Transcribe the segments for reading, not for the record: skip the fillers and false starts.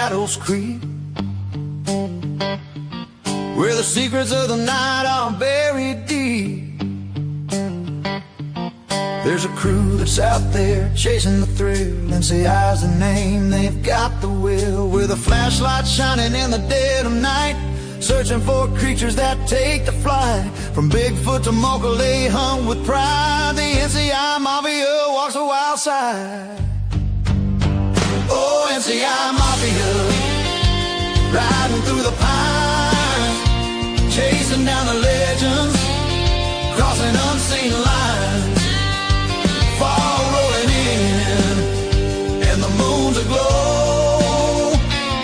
shadows creep, where the secrets of the night are buried deep. There's a crew that's out there chasing the thrill. NCI's the name, they've got the will. With a flashlight shining in the dead of night, searching for creatures that take the flight. From Bigfoot to Mocha, they hunt with pride. The NCI Mafia walks the wild side. Oh, NCI Mafia, riding through the pines, chasing down the legends, crossing unseen lines. Fall rolling in, and the moon's aglow.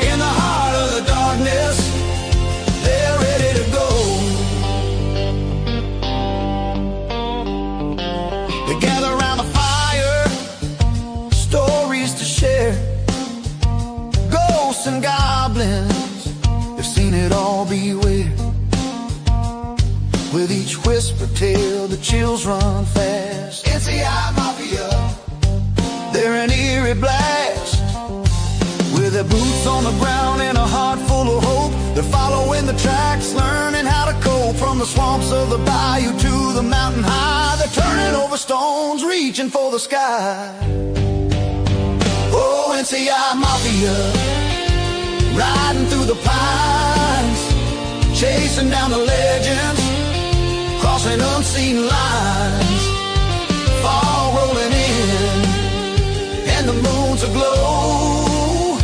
In the heart of the darkness, they're ready to go. They gather around the fire, stories to share. Ghosts and goblins, they've seen it all, beware. With each whisper tale, the chills run fast. NCI Mafia, they're an eerie blast. With their boots on the ground and a heart full of hope, they're following the tracks, learning how to cope. From the swamps of the bayou to the mountain high, they're turning over stones, reaching for the sky. Oh, NCI Mafia, riding through the pines, chasing down the legends, crossing unseen lines. Fall rolling in, and the moon's aglow.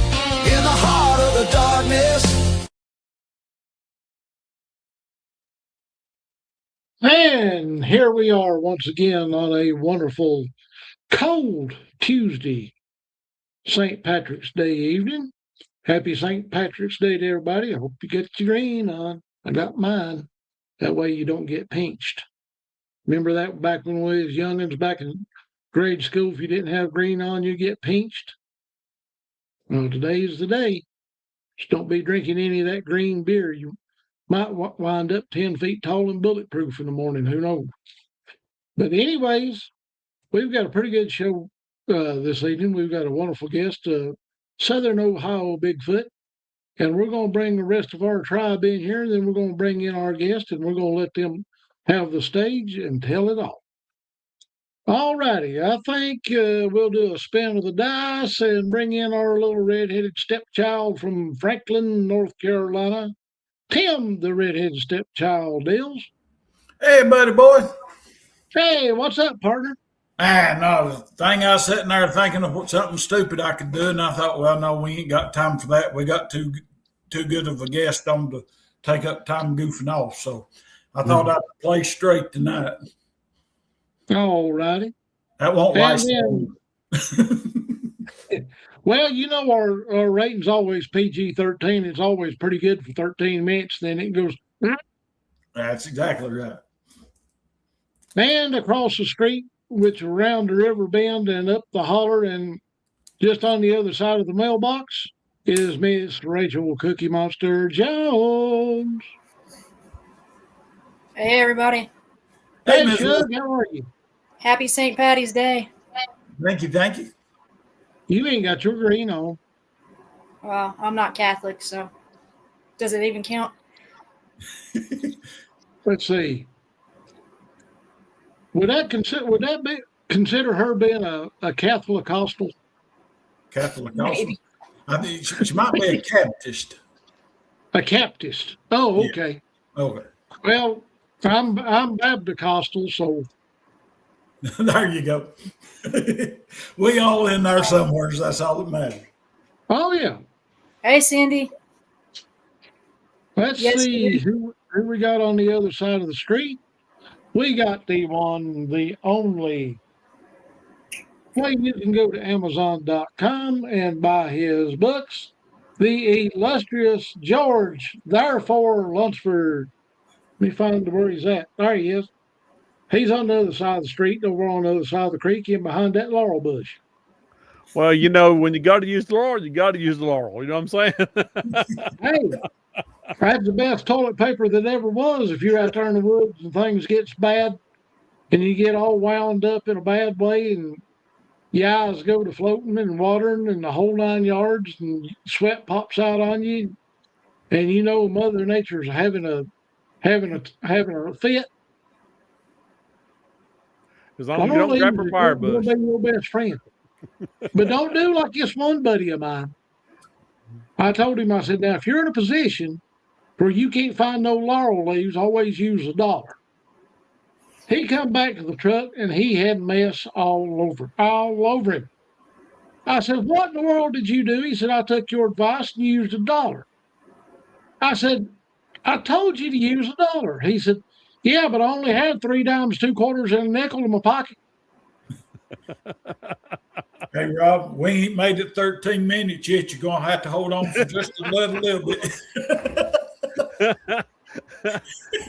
In the heart of the darkness. And here we are once again on a wonderful, cold Tuesday, St. Patrick's Day evening. Happy St. Patrick's Day to everybody. I hope you get your green on. I got mine. That way you don't get pinched. Remember that back when we was youngins, back in grade school, if you didn't have green on, you get pinched? Well, today's the day. Just don't be drinking any of that green beer. You might wind up 10 feet tall and bulletproof in the morning. Who knows? But anyways, we've got a pretty good show this evening. We've got a wonderful guest, Southern Ohio Bigfoot. And we're going to bring the rest of our tribe in here, and then we're going to bring in our guest, and we're going to let them have the stage and tell it all. All righty, I think we'll do a spin of the dice and bring in our little redheaded stepchild from Franklin, North Carolina, Tim, the redheaded stepchild, Dills. Hey, buddy boy. Hey, what's up, partner? No, the thing I was sitting there thinking of something stupid I could do, and I thought, well, no, we ain't got time for that. We got too good of a guest on to take up time goofing off. So I thought I'd play straight tonight. All righty. That won't last long. Well, you know, our rating's always PG-13. It's always pretty good for 13 minutes. Then it goes. That's exactly right. And across the street, which around the river bend and up the holler and just on the other side of the mailbox is Miss Rachel Cookie Monster Jones. Hey, everybody. Hey, Shug, how are you? Happy St. Patty's Day. Thank you. You ain't got your green on. Well, I'm not Catholic, so does it even count? Let's see. Would that consider her being a Catholicostal? Catholicostal? I think she might be a Baptist. A Baptist. Oh, okay. Yeah. Okay. Well, I'm Baptist-costal, so. There you go. We all in there somewhere. That's all that matters. Oh, yeah. Hey, Cindy. Let's see who we got on the other side of the street. We got the one, the only. Well, you can go to Amazon.com and buy his books. The illustrious George, therefore, Lunsford. Let me find where he's at. There he is. He's on the other side of the street, over on the other side of the creek, in behind that laurel bush. Well, you know, when you got to use the laurel, you got to use the laurel. You know what I'm saying? Hey, that's the best toilet paper that ever was. If you're out there in the woods and things gets bad and you get all wound up in a bad way and your eyes go to floating and watering and the whole 9 yards, and sweat pops out on you, and you know Mother Nature's having a fit. As long By as you all don't grab means, her it's fire gonna bush. be your best friend. But don't do like this one buddy of mine. I told him, I said, now if you're in a position where you can't find no laurel leaves, always use $1. He come back to the truck and he had mess all over him. I said, what in the world did you do? He said, I took your advice and used $1. I said, I told you to use $1. He said, yeah, but I only had 3 dimes, 2 quarters, and a nickel in my pocket. Hey, Rob, we ain't made it 13 minutes yet. You're going to have to hold on for just a little bit.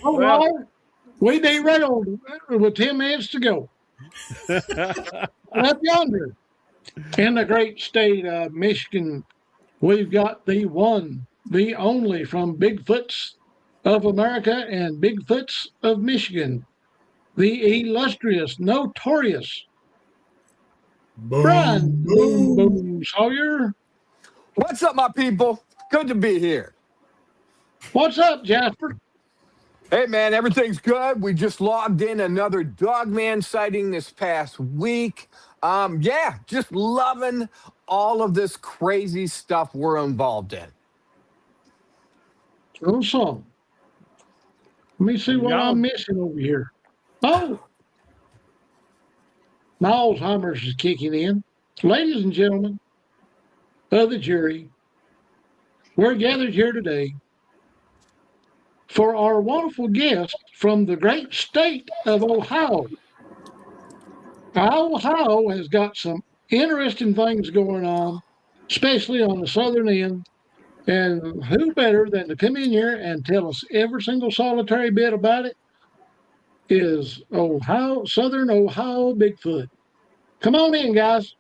All Well- right. We derailed with 10 minutes to go. Up yonder in the great state of Michigan, we've got the one, the only from Bigfoots of America and Bigfoots of Michigan, the illustrious, notorious Brian Boom Boom Sawyer. What's up, my people? Good to be here. What's up, Jasper? Hey, man, everything's good. We just logged in another dogman sighting this past week. Yeah, just loving all of this crazy stuff we're involved in. Awesome. Let me see what Y'all- I'm missing over here. Oh, my Alzheimer's is kicking in. Ladies and gentlemen of the jury, we're gathered here today for our wonderful guest from the great state of Ohio. Ohio has got some interesting things going on, especially on the southern end. And who better than to come in here and tell us every single solitary bit about it is Southern Ohio Bigfoot. Come on in, guys.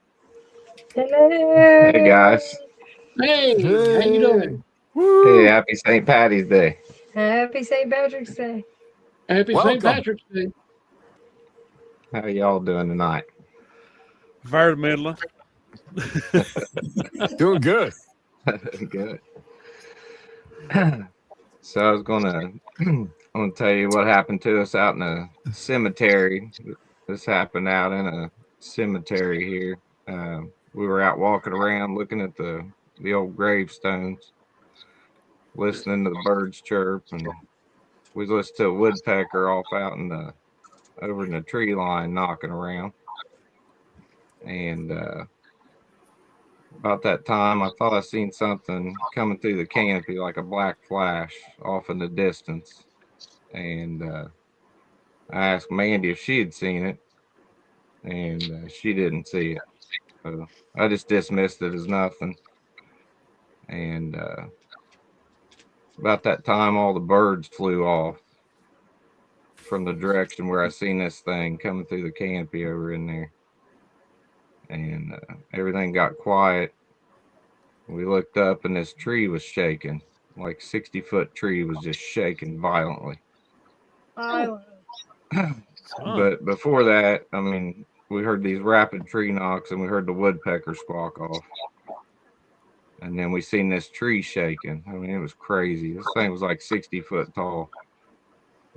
Hey guys. Hey, how you doing? Hey, happy St. Patty's Day. Happy St. Patrick's Day. Happy St. Welcome. Patrick's Day. How y'all doing tonight? Very middling. Doing good. Good. So I was I'm gonna tell you what happened to us out in a cemetery. This happened out in a cemetery here. We were out walking around looking at the old gravestones, listening to the birds chirp, and we listened to a woodpecker off out over in the tree line knocking around. And about that time, I thought I seen something coming through the canopy like a black flash off in the distance. And I asked Mandy if she had seen it, and she didn't see it. So I just dismissed it as nothing. And about that time, all the birds flew off from the direction where I seen this thing coming through the canopy over in there. And everything got quiet. We looked up and this tree was shaking, like 60-foot tree was just shaking violently. But before that, I mean, we heard these rapid tree knocks and we heard the woodpecker squawk off. And then we seen this tree shaking. I mean, it was crazy. This thing was like 60 foot tall.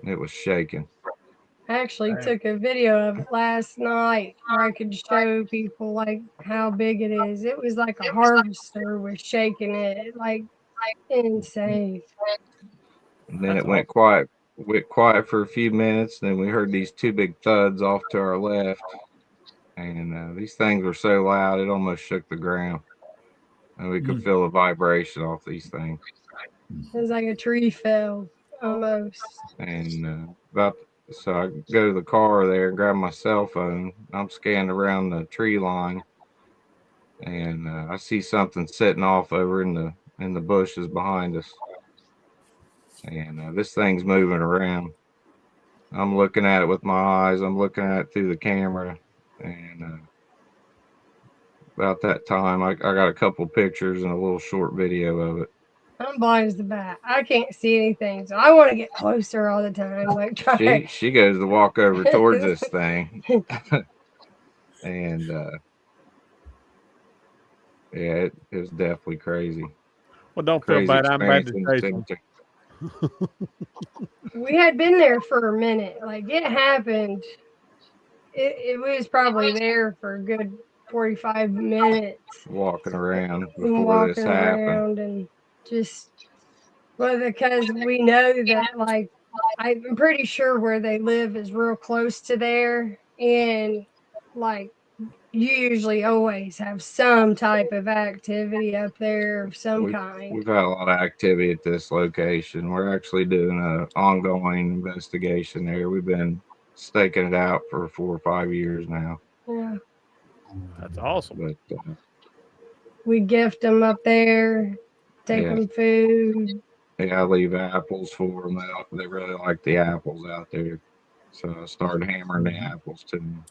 It was shaking. I actually took a video of it last night where I could show people like how big it is. It was like a harvester was shaking it like insane. And then it went quiet for a few minutes. Then we heard these 2 big thuds off to our left. And these things were so loud, it almost shook the ground. And we could feel the vibration off these things. It was like a tree fell almost. And so I go to the car there and grab my cell phone. I'm scanning around the tree line, and I see something sitting off over in the bushes behind us. And this thing's moving around. I'm looking at it with my eyes. I'm looking at it through the camera, and about that time, I got a couple pictures and a little short video of it. I'm blind as a bat. I can't see anything, so I want to get closer all the time. Like try. She goes to walk over towards this thing, and Yeah, it was definitely crazy. Well, don't feel Crazy bad. I'm bad experience to in the chase them. cemetery. We had been there for a minute. Like it happened. It was probably there for a good 45 minutes Walking around and before this walking happened. around and just, well, because we know that, like, I'm pretty sure where they live is real close to there. And, like, you usually always have some type of activity up there of some kind. We've had a lot of activity at this location. We're actually doing an ongoing investigation there. We've been staking it out for 4 or 5 years now. Yeah. That's awesome. But We gift them up there, take yeah, them food. yeah, I leave apples for them. They really like the apples out there, so I started hammering the apples to them.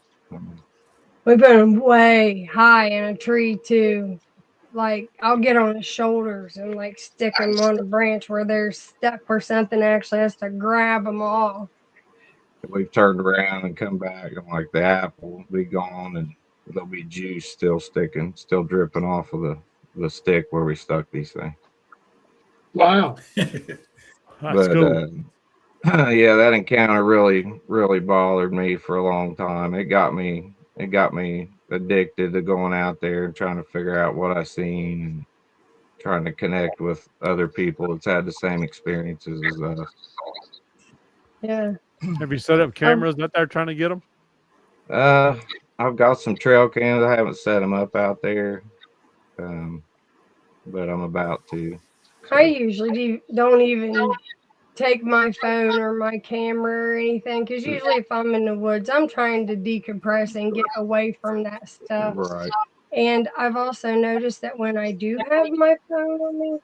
We put them way high in a tree too. Like I'll get on his shoulders and like stick them on a branch where they're stuck where something actually has to grab them off. We've turned around and come back, and like the apple will be gone, and there'll be juice still sticking, still dripping off of the stick where we stuck these things. Wow. That's But cool. yeah, that encounter really bothered me for a long time. It got me addicted to going out there and trying to figure out what I seen and trying to connect with other people that's had the same experiences as us. Yeah. Have you set up cameras out there trying to get them? I've got some trail cams. I haven't set them up out there, but I'm about to. I usually don't even take my phone or my camera or anything because usually if I'm in the woods, I'm trying to decompress and get away from that stuff. Right. And I've also noticed that when I do have my phone on me,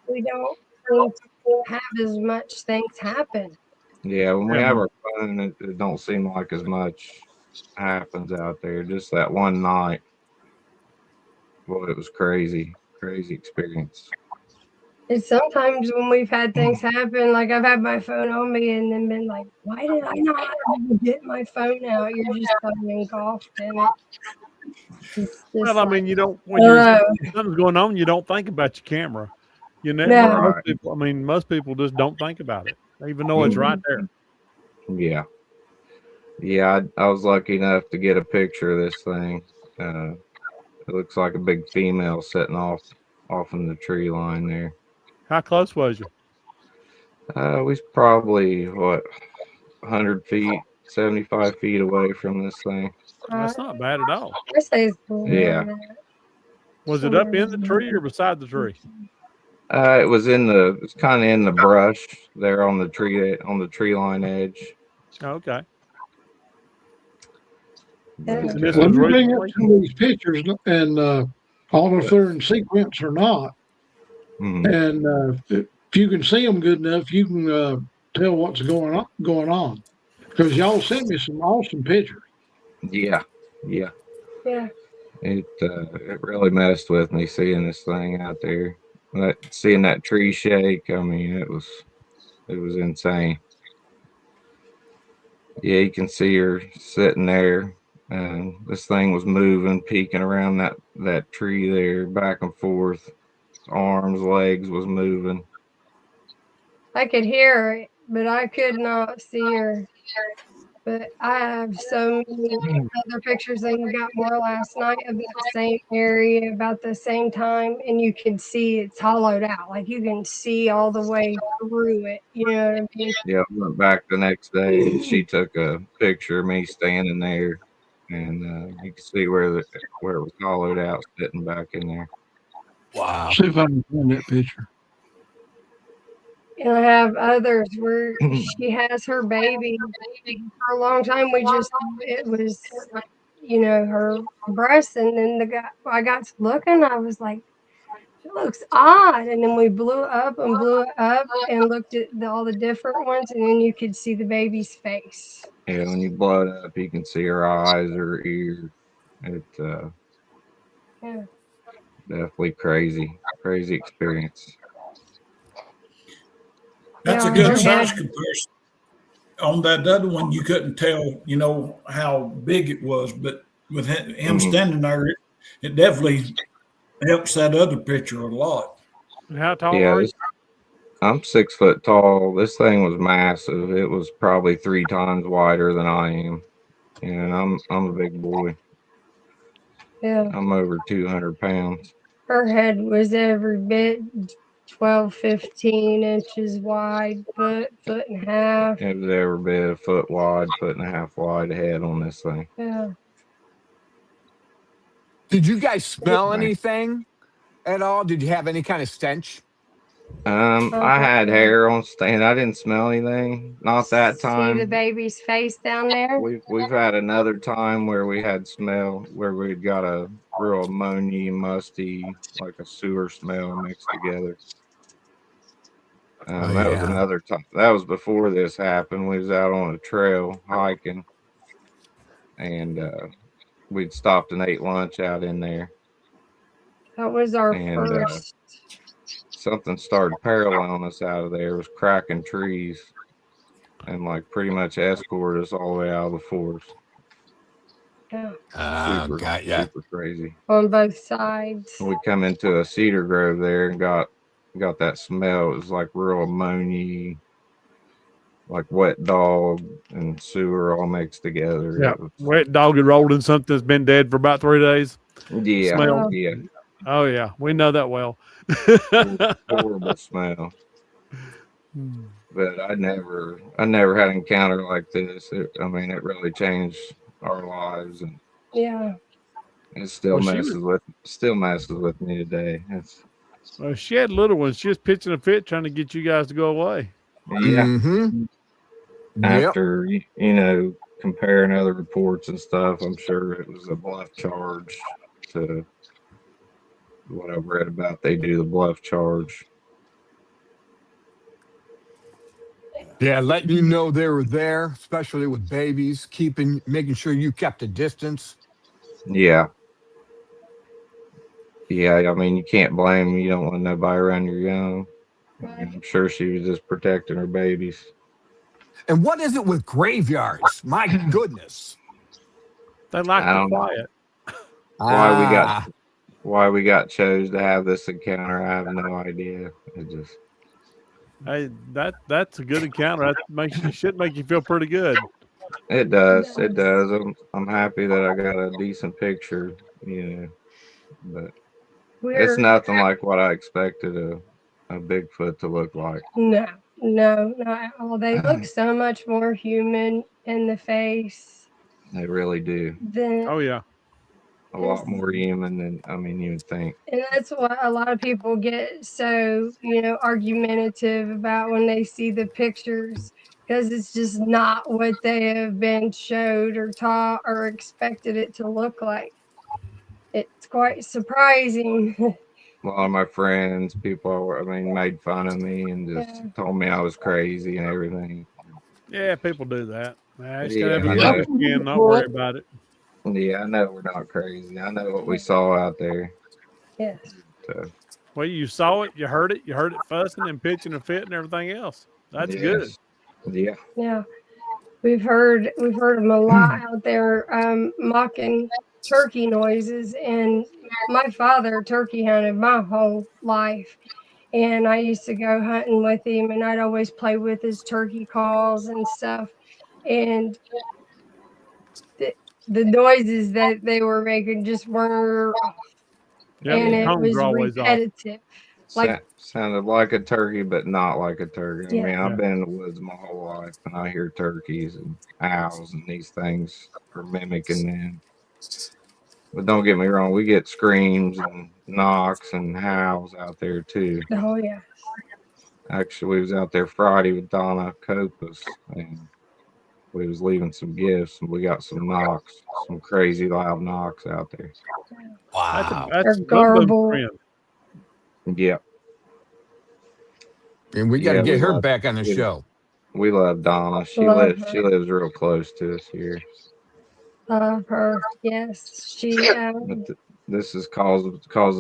we don't seem to have as much things happen. Yeah, when we Yeah, have our fun, it don't seem like as much happens out there. Just that one night, boy, it was crazy experience. It's sometimes when we've had things happen, like I've had my phone on me and then been like, why did I not get my phone out? You're just so engulfed in it. It's just well, I like, mean, you don't when something's going on, you don't think about your camera. You know, No. most Right. people. I mean, most people just don't think about it, even though it's right there. Yeah. Yeah, I was lucky enough to get a picture of this thing. It looks like a big female sitting off in the tree line there. How close was you? We was probably what 100 feet, 75 feet away from this thing. That's not bad at all. I say it's cool. Yeah. Was it up in the tree or beside the tree? It's kind of in the brush there on the tree line edge. Okay. Yeah. And this Let was me bring up recently. some of these pictures and I don't know if they're in sequence or not. Mhm. And if you can see them good enough, you can tell what's going on. Because y'all sent me some awesome pictures. Yeah, yeah. Yeah. It really messed with me seeing this thing out there. Seeing that tree shake. I mean, it was insane. Yeah, you can see her sitting there, and this thing was moving, peeking around that tree there, back and forth. Arms, legs was moving. I could hear it, but I could not see her. But I have so many other pictures, and I got more last night of that same area about the same time, and you can see it's hollowed out. Like you can see all the way through it. You know what I mean? Yeah, I went back the next day, and she took a picture of me standing there, and you can see where it was hollowed out, sitting back in there. Wow. See if I can find that picture. And I have others where she has her baby. For a long time, it was, her breast. And then I got to looking, I was like, it looks odd. And then we blew up and looked at all the different ones. And then you could see the baby's face. Yeah, when you blow it up, you can see her eyes, her ears. It's Yeah. definitely crazy experience. That's Yeah, a good her size head. comparison. On that other one, you couldn't tell, how big it was, but with him Mhm. standing there, it definitely helps that other picture a lot. How tall Yeah, are you? I'm 6 foot tall. This thing was massive. It was probably 3 times wider than I am, and I'm a big boy. Yeah. I'm over 200 pounds. Her head was every bit 12, 15 inches wide, foot and a half. It was every bit a foot wide, foot and a half wide head on this thing. Yeah. Did you guys smell anything at all? Did you have any kind of stench? I had hair on stand. I didn't smell anything. Not that See the time. baby's face down there? We've had another time where we had smell where we got a real ammonia, musty, like a sewer smell mixed together. That was another time. That was before this happened. We was out on a trail hiking, and we'd stopped and ate lunch out in there. That was our And first. something started paralleling us out of there. It was cracking trees, and like pretty much escorted us all the way out of the forest. Yeah. Super crazy. On both sides. We come into a cedar grove there and got that smell. It was like real ammonia, like wet dog and sewer all mixed together. Yeah, wet dog had rolled in something that's been dead for about 3 days. Yeah, Smell. yeah. Oh yeah, we know that well. Horrible smell. But I never had an encounter like this. It really changed our lives, and yeah, it still messes with me today. Well, she had little ones. She was pitching a fit trying to get you guys to go away. Yeah. Mm-hmm. After comparing other reports and stuff, I'm sure it was a bluff charge. To what I've read about, they do the bluff charge. Yeah, letting you know they were there, especially with babies, making sure you kept a distance. Yeah. Yeah, you can't blame them. You don't want nobody around your young. I'm sure she was just protecting her babies. And what is it with graveyards? My goodness. They like I the don't know. quiet. Why we got chose to have this encounter, I have no idea. It just Hey, that's a good encounter. That should make you feel pretty good. It does. It does. I'm happy that I got a decent picture, but it's nothing like what I expected a Bigfoot to look like. No, not at all. They look so much more human in the face. They really do. Oh yeah. A lot more human than you would think. And that's what a lot of people get so, argumentative about when they see the pictures, because it's just not what they have been showed or taught or expected it to look like. It's quite surprising. A lot of my friends, people, made fun of me and just told me I was crazy and everything. Yeah, people do that. I just Yeah, gotta have your thick skin, not worry about it. Yeah, I know we're not crazy. I know what we saw out there. Yes. So, Well, you saw it, you heard it fussing and pitching a fit and everything else. That's good. Yeah. Yeah. We've heard them a lot out there mocking turkey noises, and my father turkey hunted my whole life, and I used to go hunting with him, and I'd always play with his turkey calls and stuff, and the noises that they were making just were off. Yep, and the it tones was are always off. repetitive. Like Sounded like a turkey, but not like a turkey. Yeah. I've been in the woods my whole life, and I hear turkeys and owls, and these things are mimicking them. But don't get me wrong, we get screams and knocks and howls out there too. oh yeah. Actually, we was out there Friday with Donna Copas, and we was leaving some gifts, and we got some knocks, some crazy loud knocks out there. Wow. That's garble. Yep. And we got to get her back on the show. We love Donna. She lives real close to us here. Love her. Yes, she. This has caused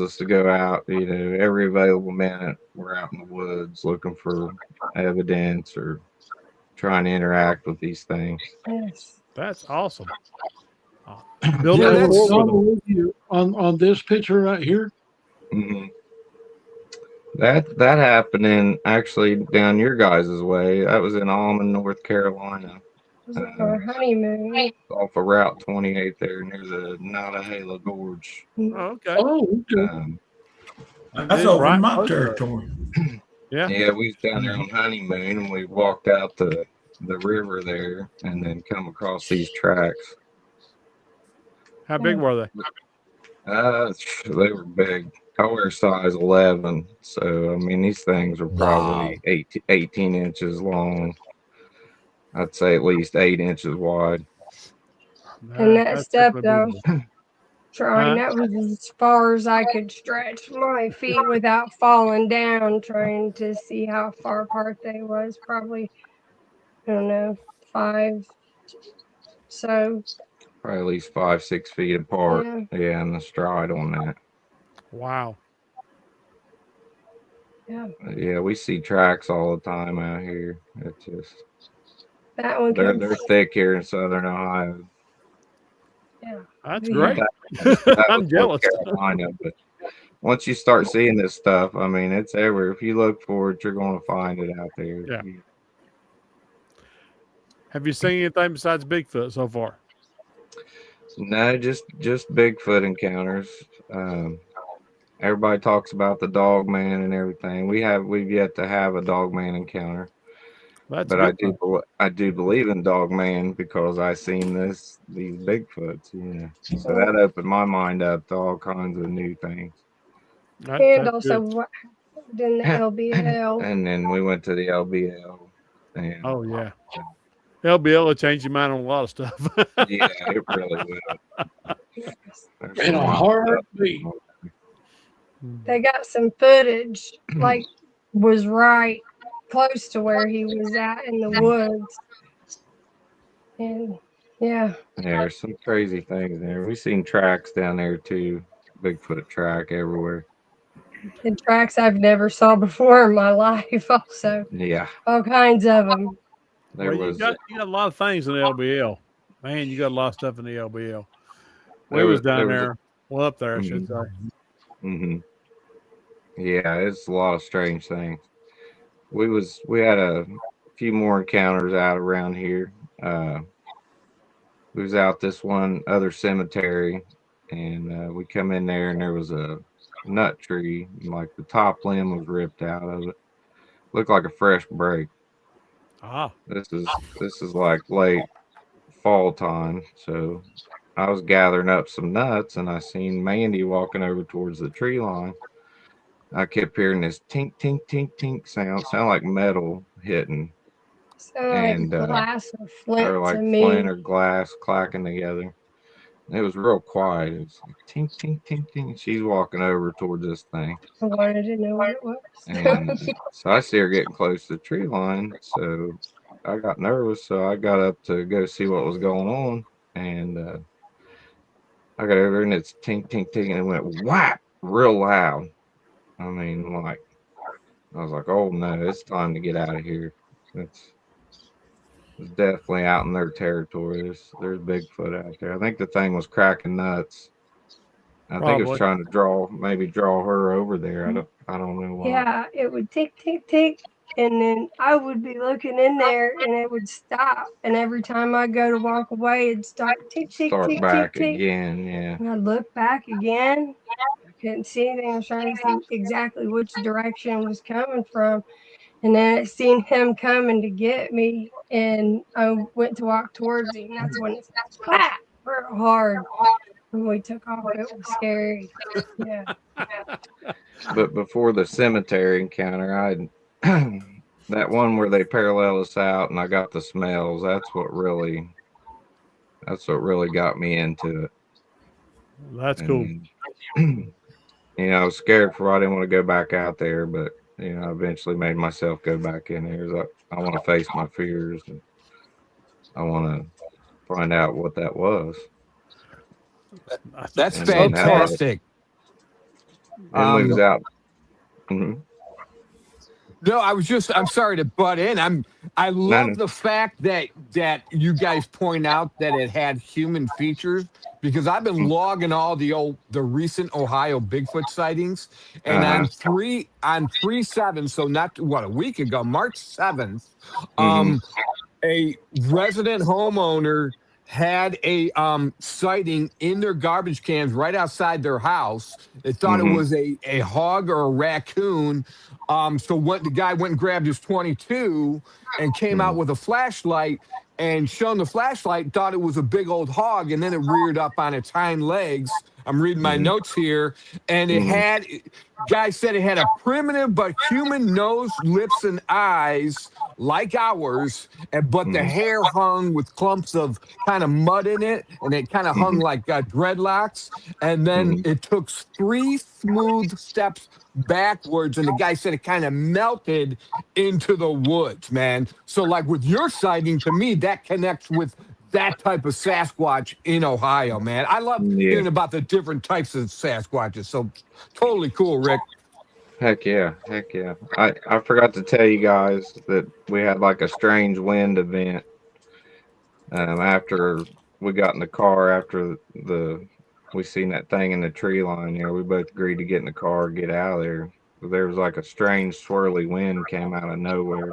us to go out. Every available minute we're out in the woods looking for evidence or trying to interact with these things. Yes. That's awesome. On this picture right here, hmm That happened in actually down your guys' way. That was in Almond, North Carolina, It was on our honeymoon. off of Route 28 there near the Nottahala Gorge. Oh, okay. Oh, okay. That's Then over in right my close to it. territory. Yeah. Yeah, we was down there on honeymoon and we walked out the river there and then come across these tracks. How big were they? They were big. I wear size 11, so I mean these things were probably 18 inches long. I'd say at least 8 inches wide. And that That's step, definitely though, big. trying, Huh? that was as far as I could stretch my feet without falling down, trying to see how far apart they was. Probably, I don't know, 5. So, Probably at least 5, 6 feet apart. yeah. Yeah, and the stride on that. Wow. Yeah. Yeah, we see tracks all the time out here. It's just That one they're came. thick here in Southern Ohio. Yeah. That's Yeah. great. That I'm was jealous. North Carolina, but once you start seeing this stuff, I mean, it's everywhere. If you look for it, you're going to find it out there. Yeah. Have you seen anything besides Bigfoot so far? No, just Bigfoot encounters. Everybody talks about the dog man and everything. We've yet to have a dog man encounter, That's but a good thing. I do believe in dog man because I seen these Bigfoots. Yeah, so that opened my mind up to all kinds of new things. That, And that's also, good. what happened in the LBL. And then we went to the LBL, and Oh yeah. LBL will change your mind on a lot of stuff. yeah, it really will. There's In some a wild heartbeat. stuff. They got some footage, like, was right close to where he was at in the woods. And yeah, Yeah, there's some crazy things there. We seen tracks down there too. Bigfoot track everywhere. the tracks I've never saw before in my life. Also, Yeah, all kinds of them. there Well, you was got a lot of things in the LBL. Man, you got a lot of stuff in the LBL. We there was was down there. Well, up there, I should say. hmm Yeah, it's a lot of strange things. We had a few more encounters out around here. We was out this one other cemetery, and we come in there, and there was a nut tree, and like the top limb was ripped out of it. Looked like a fresh break. Ah, This is like late fall time, so I was gathering up some nuts, and I seen Mandy walking over towards the tree line. I kept hearing this tink tink tink tink sound like metal hitting, Sound and like glass or flint or to like flint me. or glass clacking together. It was real quiet. It was like tink tink tink tink. She's walking over towards this thing, I wanted to know what it was. and so I see her getting close to the tree line. So I got nervous, so I got up to go see what was going on, and I got over and it's tink tink tink, and it went whap real loud. I mean, like I was like, oh no, it's time to get out of here. It's definitely out in their territory. There's Bigfoot out there. I think the thing was cracking nuts. I think it was probably. trying to maybe draw her over there. I don't know why. Yeah, it would tick, tick, tick. And then I would be looking in there and it would stop. And every time I go to walk away, it'd start tick, tick, Start tick, tick, back tick. again, yeah. And I'd look back again. I couldn't see anything. I was trying to see exactly which direction it was coming from. And then I seen him coming to get me. And I went to walk towards him. That's when it clapped real hard. When we took off, it was scary. Yeah. But before the cemetery encounter, I that one where they parallel us out and I got the smells. That's what really got me into it. That's cool. And, I was scared for I didn't want to go back out there, but I eventually made myself go back in there. So I want to face my fears and I want to find out what that was. That's And then fantastic. And we was out. Mhm. No, I'm sorry to butt in. I love No. the fact that you guys point out that it had human features, because I've been logging all the recent Ohio Bigfoot sightings, and Uh-huh. on 3/7, so not what, a week ago, March 7th, Mm-hmm. a resident homeowner had a sighting in their garbage cans right outside their house. They thought it Mm-hmm. was a hog or a raccoon. So what, the guy went and grabbed his 22 and came out Mm-hmm. with a flashlight and shone the flashlight, thought it was a big old hog, and then it reared up on its hind legs. I'm reading my Mm-hmm. notes here, and Mm-hmm. guy said it had a primitive but human nose, lips, and eyes like ours, but the Mm-hmm. hair hung with clumps of kind of mud in it, and it kind of hung Mm-hmm. like dreadlocks. And then Mm-hmm. it took 3 smooth steps backwards, and the guy said it kind of melted into the woods, man. So, like with your sighting, to me, that connects with that type of Sasquatch in Ohio, man. I love Yeah. hearing about the different types of Sasquatches. So, totally cool, Rick. Heck yeah. Heck yeah. I forgot to tell you guys that we had like a strange wind event after we got in the car after we seen that thing in the tree line there. We both agreed to get in the car, get out of there. There was like a strange swirly wind came out of nowhere,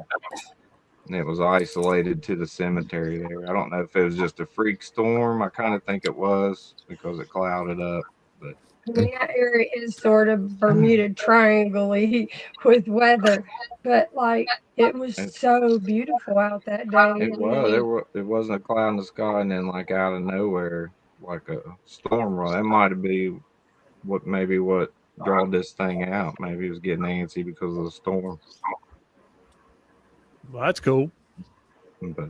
and it was isolated to the cemetery there. I don't know if it was just a freak storm. I kind of think it was because it clouded up, but I mean, that area is sort of Bermuda Triangle-y with weather, but like it was it, so beautiful out that day. it I was there mean, was it wasn't a cloud in the sky, and then like out of nowhere, like a storm roll. That might have been what drawed this thing out. Maybe it was getting antsy because of the storm. Well, that's cool. But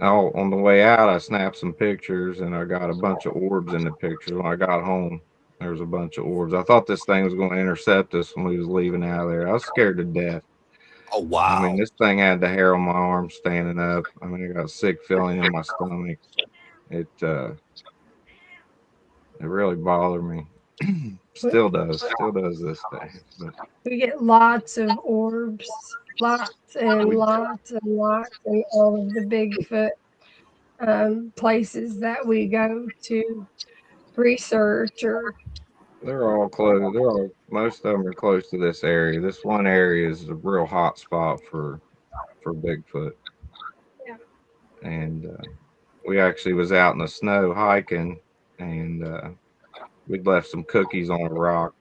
on the way out, I snapped some pictures, and I got a bunch of orbs in the pictures. When I got home, there was a bunch of orbs. I thought this thing was going to intercept us when we was leaving out of there. I was scared to death. Oh, I mean, wow. this thing had the hair on my arm standing up. I mean, I got a sick feeling in my stomach. It really bothered me. Still does this day. But we get lots of orbs, lots and we lots and lots, in all of the Bigfoot places that we go to research or they're all close. Most of them are close to this area. This one area is a real hot spot for Bigfoot. yeah. And we actually was out in the snow hiking, and we'd left some cookies on a rock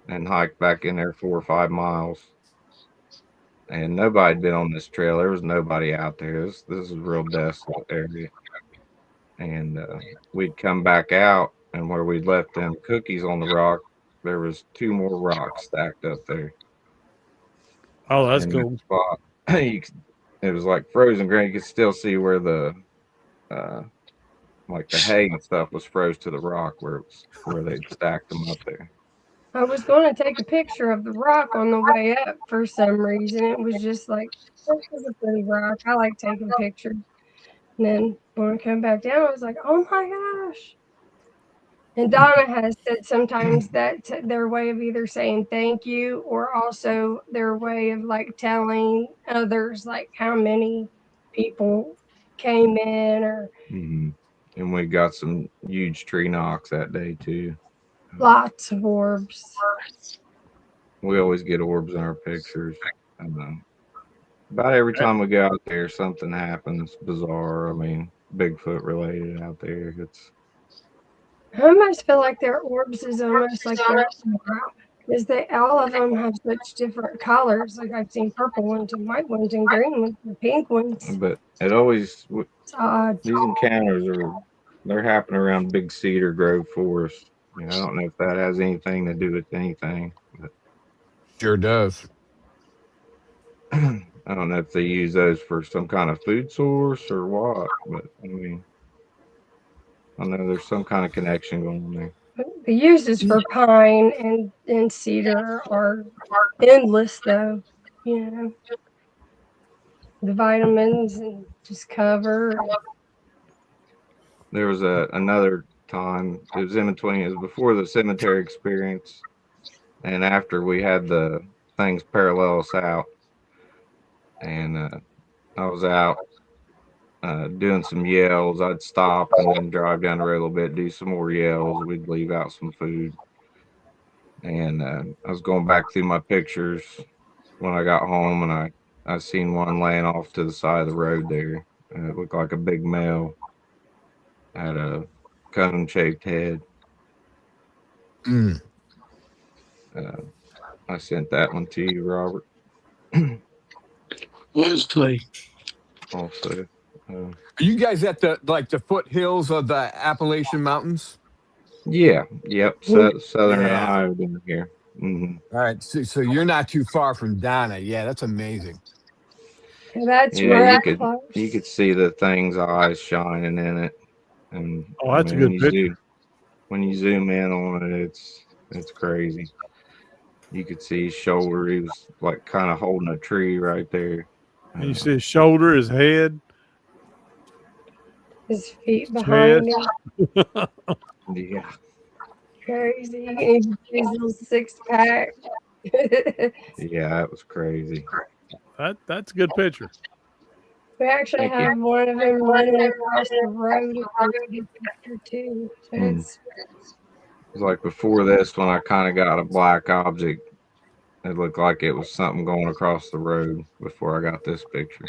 and hiked back in there 4 or 5 miles. And nobody had been on this trail. There was nobody out there. This is a real desolate area. And we'd come back out, and where we'd left them cookies on the rock, there was 2 more rocks stacked up there Oh, that's in that cool. spot. It was like frozen ground. You could still see where uh, like the hay and stuff was froze to the rock where they'd stacked them up there. I was going to take a picture of the rock on the way up for some reason. It was just like, this is a pretty rock. I like taking pictures. And then when I come back down, I was like, oh my gosh. And Donna has said sometimes that their way of either saying thank you or also their way of like telling others like how many people came in or Hmm. And we got some huge tree knocks that day too. lots of orbs. We always get orbs in our pictures. About every time we go out there, something happens bizarre. I mean, Bigfoot related out there. It's I almost feel like their orbs is almost like their because they all of them have such different colors. Like I've seen purple ones and white ones and green ones and pink ones. but it always It's odd. these encounters they're happening around Big Cedar Grove Forest. I don't know if that has anything to do with anything, but Sure does. I don't know if they use those for some kind of food source or what. But I mean, I know there's some kind of connection going on there. The uses for pine and cedar are endless, though. You know, the vitamins and just cover. There was another time. It was in between. It was before the cemetery experience, and after we had the things parallel us out. And I was out doing some yells. I'd stop and then drive down the road a little bit, do some more yells. We'd leave out some food. And I was going back through my pictures when I got home, and I seen one laying off to the side of the road there. It looked like a big male. Had a cone-shaped head. Mm. I sent that one to you, Robert. Let's see. Also, Are you guys at the foothills of the Appalachian Mountains? yeah, yep, Southern Yeah. Ohio down here. All right, so you're not too far from Donna. Yeah, that's amazing. That's Yeah, really you close. could see the thing's eyes shining in it, and Oh, that's a good picture. when you zoom in on it, it's crazy. You could see his shoulder. He was like kind of holding a tree right there. And you see his shoulder, his head, His feet his behind chest. him. Yeah, Crazy. His little 6-pack. yeah, it was crazy. That's a good picture. We actually Thank you. have one of them running across the road if we need a picture too. So Mm. it's It was like before this, when I kind of got a black object. It looked like it was something going across the road before I got this picture.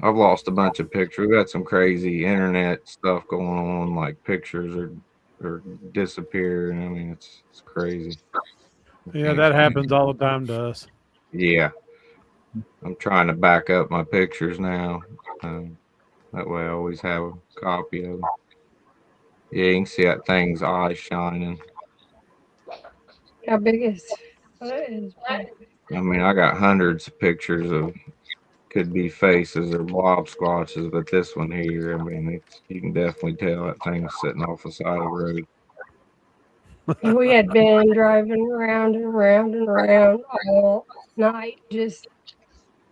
I've lost a bunch of pictures. We got some crazy internet stuff going on, like pictures are disappearing. I mean, it's crazy. Yeah, that happens all the time to us. Yeah, I'm trying to back up my pictures now. That way, I always have a copy of them. Yeah, you can see that thing's eyes shining. how big his foot is. I mean, I got hundreds of pictures of could be faces or blob squatches, but this one here, I mean, you can definitely tell that thing's sitting off the side of the road. We had been driving around and around and around all night, just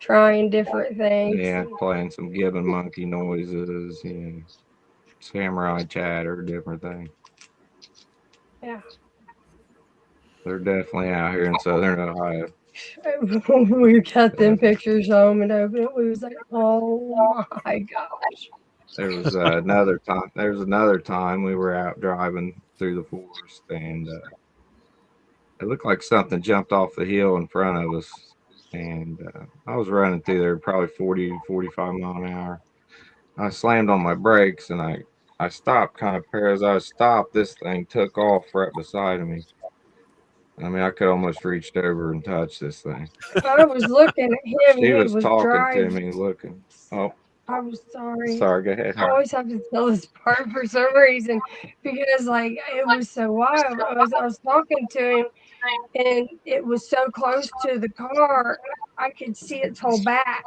trying different things. Yeah, playing some gibbon monkey noises, samurai chatter, different things. Yeah. They're definitely out here in Southern Ohio. We got them pictures home and opened it. We was like, oh my gosh. There was another time. There was another time we were out driving through the forest, and it looked like something jumped off the hill in front of us. And I was running through there probably 40, 45 mile an hour. I slammed on my brakes, and I stopped kind of as I stopped. This thing took off right beside of me. I mean, I could almost reached over and touch this thing. I was looking at him. She He was was talking driving. to me, looking. Oh, I was sorry. sorry. Go ahead. I always have to tell this part for some reason because like it was so wild. I was talking to him and it was so close to the car I could see its whole back.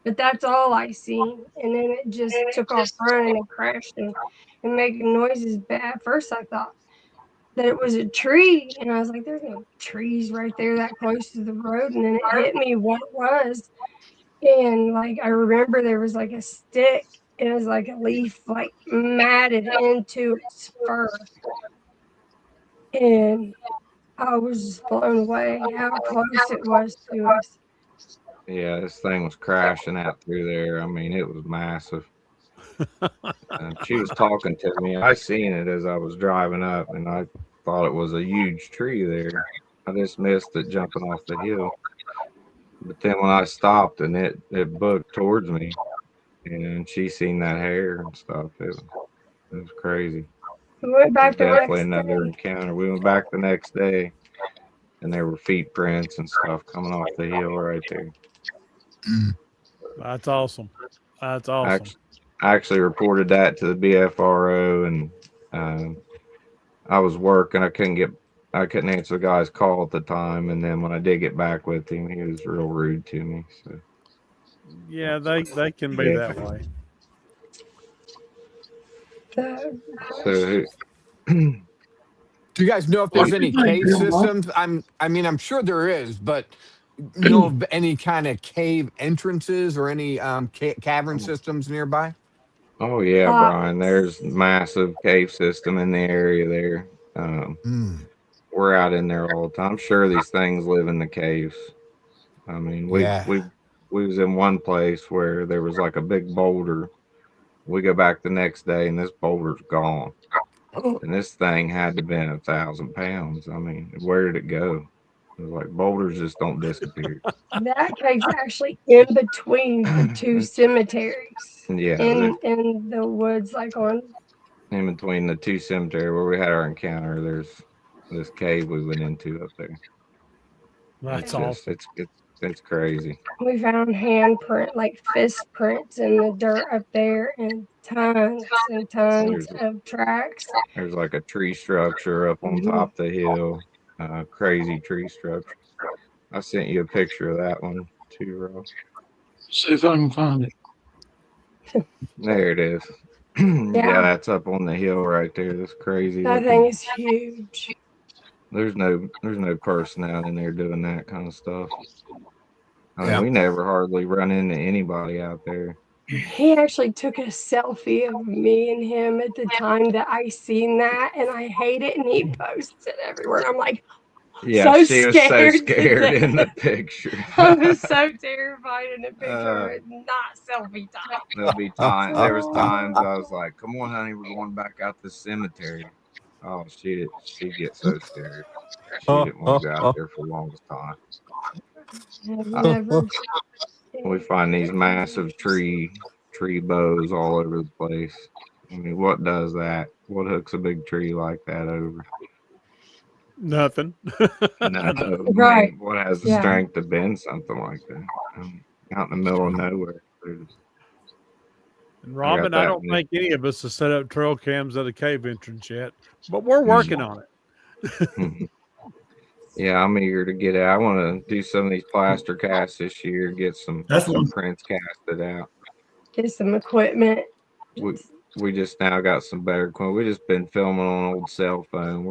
But that's all I seen. And then it just took off running and crashed and making noises. But at first I thought that it was a tree. And I was like, there's no trees right there that close to the road. And then it hit me what it was. And like I remember there was like a stick. It was like a leaf like matted into its fur. And I was just blown away how close it was to us. Yeah, this thing was crashing out through there. I mean, it was massive. She was talking to me. I seen it as I was driving up, and I thought it was a huge tree there. I just missed it jumping off the hill. But then when I stopped and it booked towards me, and she seen that hair and stuff, it was crazy. We went back the Definitely next another day. encounter. We went back the next day, and there were feet prints and stuff coming off the hill right there. That's awesome. That's awesome. I actually reported that to the BFRO, and I was working. I couldn't answer the guy's call at the time, and then when I did get back with him, he was real rude to me. So Yeah, they can be that way. So Do you guys know if there's any cave systems? I'm sure there is, but know of any kind of cave entrances or any cavern systems nearby? oh yeah, Brian, there's massive cave system in the area there. we're out in there all the time. I'm sure these things live in the caves. I mean, Yeah. we was in one place where there was like a big boulder. We go back the next day and this boulder's gone. And this thing had to have been 1,000 pounds. I mean, where did it go? It was like boulders just don't disappear. That cave's actually in between the two cemeteries. Yeah, In the woods, like on. in between the two cemeteries where we had our encounter, there's this cave we went into up there. That's It's just awesome. it's crazy. We found handprint, like fist prints in the dirt up there, and tons of tracks. There's like a tree structure up on top of the hill. Crazy tree structure. I sent you a picture of that one too, Rob. See if I can find it. There it is. Yeah, that's up on the hill right there. That's crazy. That thing is huge. There's no person out in there doing that kind of stuff. I mean, we never hardly run into anybody out there. He actually took a selfie of me and him at the time that I seen that, and I hate it, and he posts it everywhere. I'm like, yeah, so she was scared so scared in the picture. I was so terrified in the picture. Not selfie time. There'll be times. There was times I was like, "Come on, honey, we're going back out the cemetery." Oh, she gets so scared. She didn't want to go out there for the longest time. Never. We find these massive tree bows all over the place. I mean, what does that? What hooks a big tree like that over? Nothing. No, Right. What has the strength to bend something like that? Out in the middle of nowhere. And Robin, I don't think any of us have set up trail cams at a cave entrance yet, but we're working on it. Yeah, I'm eager to get out. I want to do some of these plaster casts this year, get some prints casted out. Get some equipment. We just now got some better equipment. We just been filming on an old cell phone.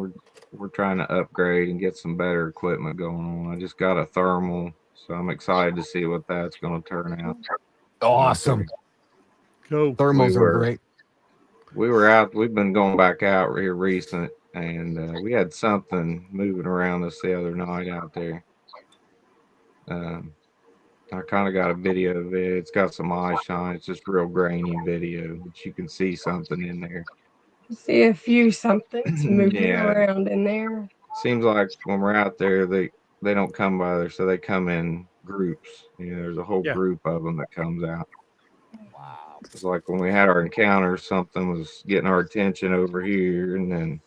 We're trying to upgrade and get some better equipment going on. I just got a thermal, so I'm excited to see what that's going to turn out. Awesome. Cool. Thermals are great. We were out. We've been going back out here recent, and we had something moving around us the other night out there. I kind of got a video of it. It's got some eye shine. It's just real grainy video, but you can see something in there. See a few somethings moving around in there. Seems like when we're out there, they don't come by there, so they come in groups. You know, there's a whole group of them that comes out. Wow. It's like when we had our encounter, something was getting our attention over here, and then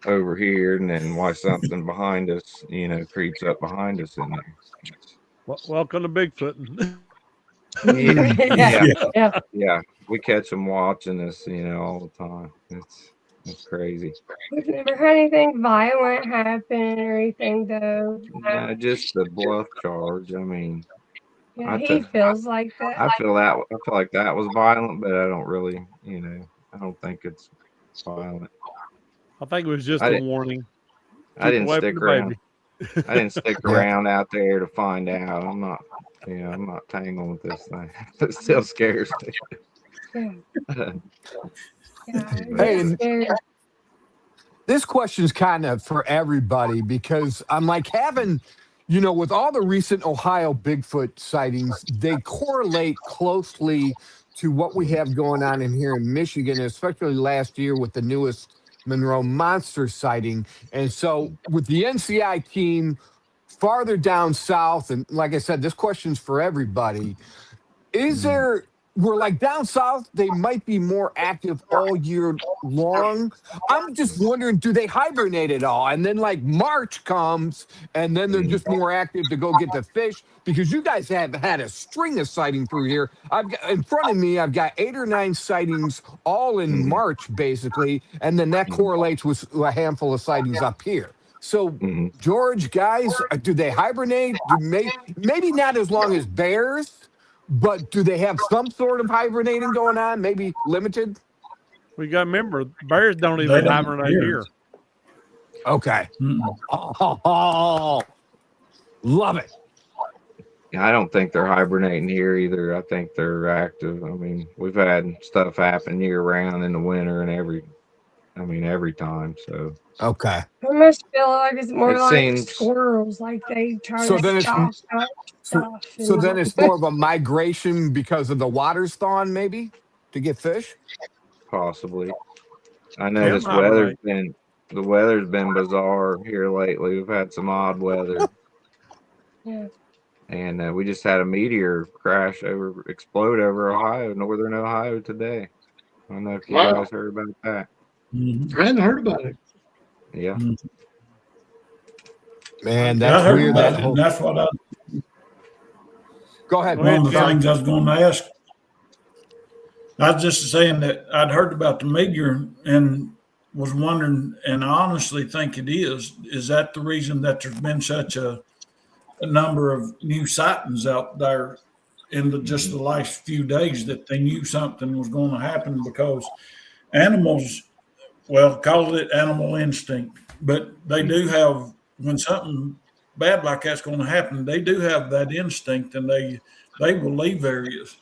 over here, and then why something behind us, creeps up behind us in there. Welcome to Bigfoot. Yeah. We catch them watching us, all the time. It's crazy. We've never had anything violent happen or anything, though. No, just the bluff charge. I mean, he feels like that. I feel like that was violent, but I don't really, I don't think it's violent. I think it was just a warning. I didn't stick around. I didn't stick around out there to find out. I'm not tangled with this thing. It still scares me. Hey, this question's kind of for everybody because I'm like having, with all the recent Ohio Bigfoot sightings, they correlate closely to what we have going on in here in Michigan, especially last year with the newest Monroe monster sighting. And so with the NCI team farther down south, and like I said, this question's for everybody, we're like down south, they might be more active all year long. I'm just wondering, do they hibernate at all? And then like March comes and then they're just more active to go get the fish, because you guys have had a string of sightings through here. I've got in front of me, I've got 8 or 9 sightings all in March, basically. And then that correlates with a handful of sightings up here. So, George, guys, do they hibernate? Maybe not as long as bears, but do they have some sort of hibernating going on? Maybe limited? We got to remember, bears don't even hibernate here. Okay. Oh, love it. Yeah, I don't think they're hibernating here either. I think they're active. I mean, we've had stuff happen year round in the winter and I mean, every time. So Okay. I must feel like it's more it like seems squirrels, like they try So to then it's stalk out so, stuff. so And then it's more of a migration because of the water's thawing, maybe to get fish. possibly. I know That might be right. the weather's been bizarre here lately. We've had some odd weather, yeah, and we just had a meteor explode over Ohio, northern Ohio today. I don't know if you Wow. guys heard about that. Mhm. I hadn't heard about it. Yeah. Mhm. Man, Yeah, I that's heard weird. That about it, and whole. that's what Go ahead. Go ahead, one of the Jim. things I was going to ask. I was just saying that I'd heard about the meteor and was wondering, and I honestly think it is. Is that the reason that there's been such a number of new sightings out there in just Mhm. the last few days that they knew something was going to happen because animals, well, call it animal instinct, but they do have, when something bad like that's going to happen, they do have that instinct and they will leave areas.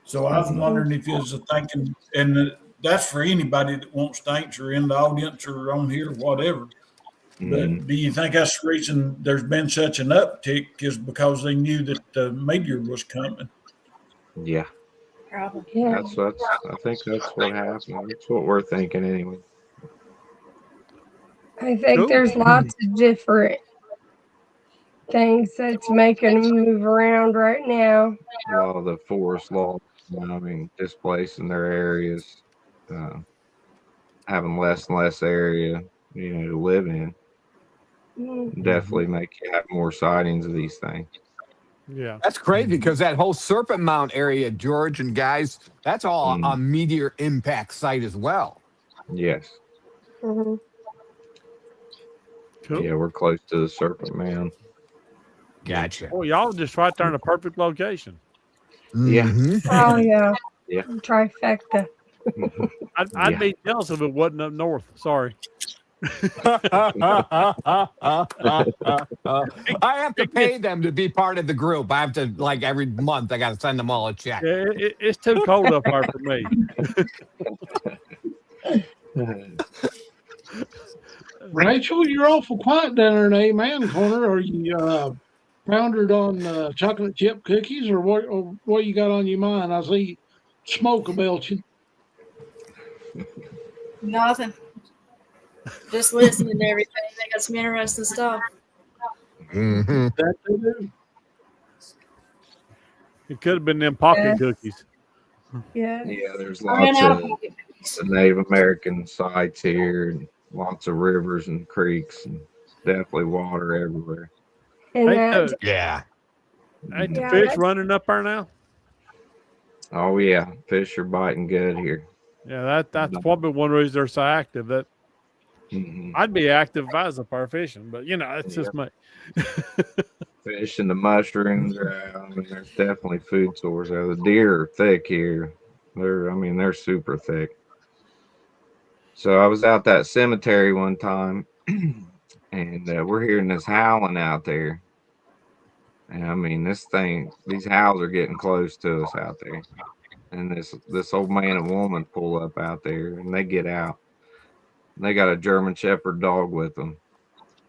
So I was Mhm. wondering if you was thinking, and that's for anybody that wants to answer in the audience or on here or whatever. Mhm. But do you think that's the reason there's been such an uptick is because they knew that the meteor was coming? Yeah. Probably. yeah. I think that's what happened. That's what we're thinking anyway. I think Cool. there's lots of different things that's making them move around right now. A lot of the forest law, I mean, displacing their areas, uh, having less and less area, to live in, Mm. definitely make you have more sightings of these things. Yeah. That's crazy because that whole Serpent Mount area, George and guys, that's all Mm, a meteor impact site as well. yes. Mhm. Cool. Yeah, we're close to the Serpent Mound. Gotcha. Oh, y'all just right there in a perfect location. Yeah. Hmm. Oh yeah, Yeah. trifecta. I'd Yeah. be jealous if it wasn't up north. Sorry. I have to It gets, pay them to be part of the group. I have to like every month. I got to send them all a check. yeah, it's too cold up there for me. Rachel, you're awful quiet down there in the Amen corner. Are you foundered on chocolate chip cookies, or what you got on your mind? I see smoke belching. Nothing. Just listening to everything. They got some interesting stuff. Hmm. That they do. It could have been them pocket Yes, cookies. yes. Yeah, there's I ran lots out of of pocket cookies. Native American sites here, and lots of rivers and creeks, and definitely water everywhere. And Ain't that, the Yeah. ain't the yeah, fish that's running up there now? Oh yeah, fish are biting good here. Yeah, that's probably one reason they're so active. That Mhm. I'd be active if I was up there fishing, but it's Yeah, just me. fish and the mushrooms are out. I mean, there's definitely food source there. The deer are thick here. They're super thick. So I was out that cemetery one time, and we're hearing this howling out there. And I mean, these howls are getting close to us out there. And this old man and woman pull up out there, and they get out. They got a German Shepherd dog with them.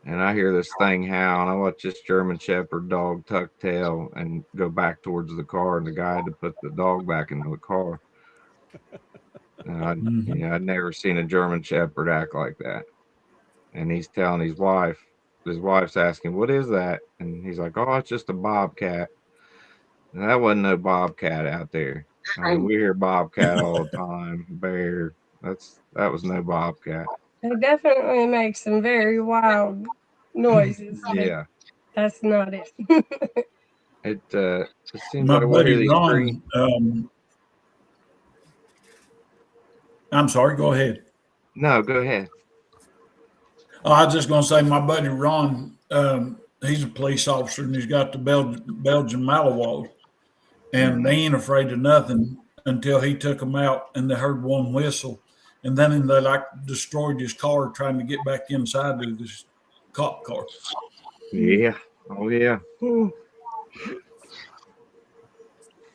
And I hear this thing howl, and I watch this German Shepherd dog tuck tail and go back towards the car, and the guy had to put the dog back into the car. And Mhm. I'd never seen a German Shepherd act like that. And he's telling his wife's asking, "What is that?" And he's like, "Oh, it's just a bobcat." And that wasn't no bobcat out there. I mean, we hear bobcat all the time, bear. That was no bobcat. they definitely make some very wild noises, but Yeah, that's not it. it seems My like we'll buddy hear these trees. Ron, I'm sorry, go ahead. No, go ahead. Oh, I was just going to say, my buddy Ron, he's a police officer and he's got the Belgian Malinois, and they ain't afraid of nothing until he took them out and they heard one whistle. And then they like destroyed his car trying to get back inside of this cop car. Yeah. Oh yeah. Mm.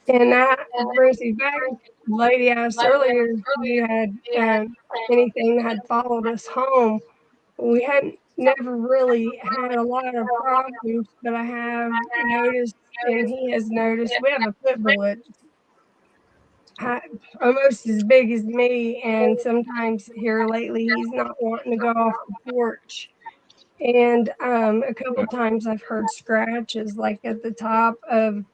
And that brings me back. The lady asked earlier if you had anything that had followed us home. We hadn't never really had a lot of problems, but I have noticed, and he has noticed, we have a pit bull that's almost as big as me, and sometimes here lately he's not wanting to go off the porch. And a couple times I've heard scratches like at the top of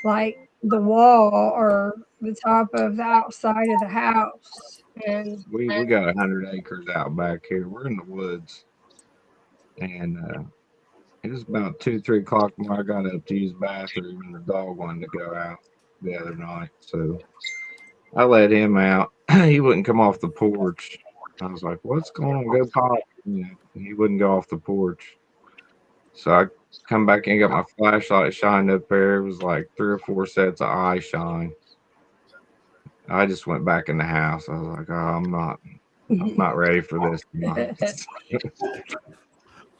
like the wall or the top of the outside of the house. And We got 100 acres out back here. We're in the woods, and it was about 2, 3 o'clock when I got up to use the bathroom, and the dog wanted to go out the other night. So I let him out. He wouldn't come off the porch. I was like, "What's going on? Go pop!" He wouldn't go off the porch. So I come back and got my flashlight shined up there. It was like 3 or 4 sets of eye shine. I just went back in the house. I was like, "Oh, I'm not ready for this tonight."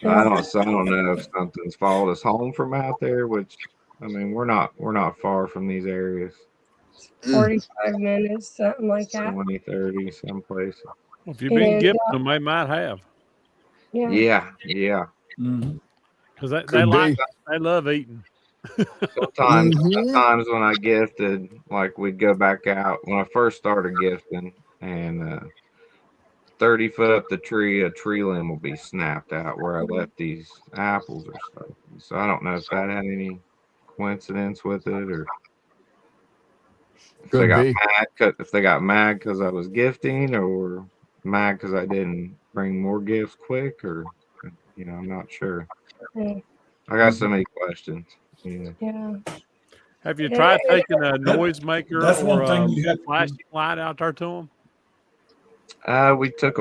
I don't know if something's followed us home from out there, which I mean we're not far from these areas. 45 minutes, something like that. 20, 30, someplace. Well, if you've been And gifting them, they might have. yeah, Yeah. Because they Could be. they love eating. Sometimes when I gifted, like we'd go back out when I first started gifting, and 30 foot up the tree, a tree limb will be snapped out where I left these apples or stuff. So I don't know if that had any coincidence with it, or if they Could got be. mad, if they got mad because I was gifting, or mad because I didn't bring more gifts quick, or I'm not sure. yeah, I got so many questions. Yeah. yeah. Have you tried taking a noisemaker That's or one thing a you have to do. flashing light out there to them? We took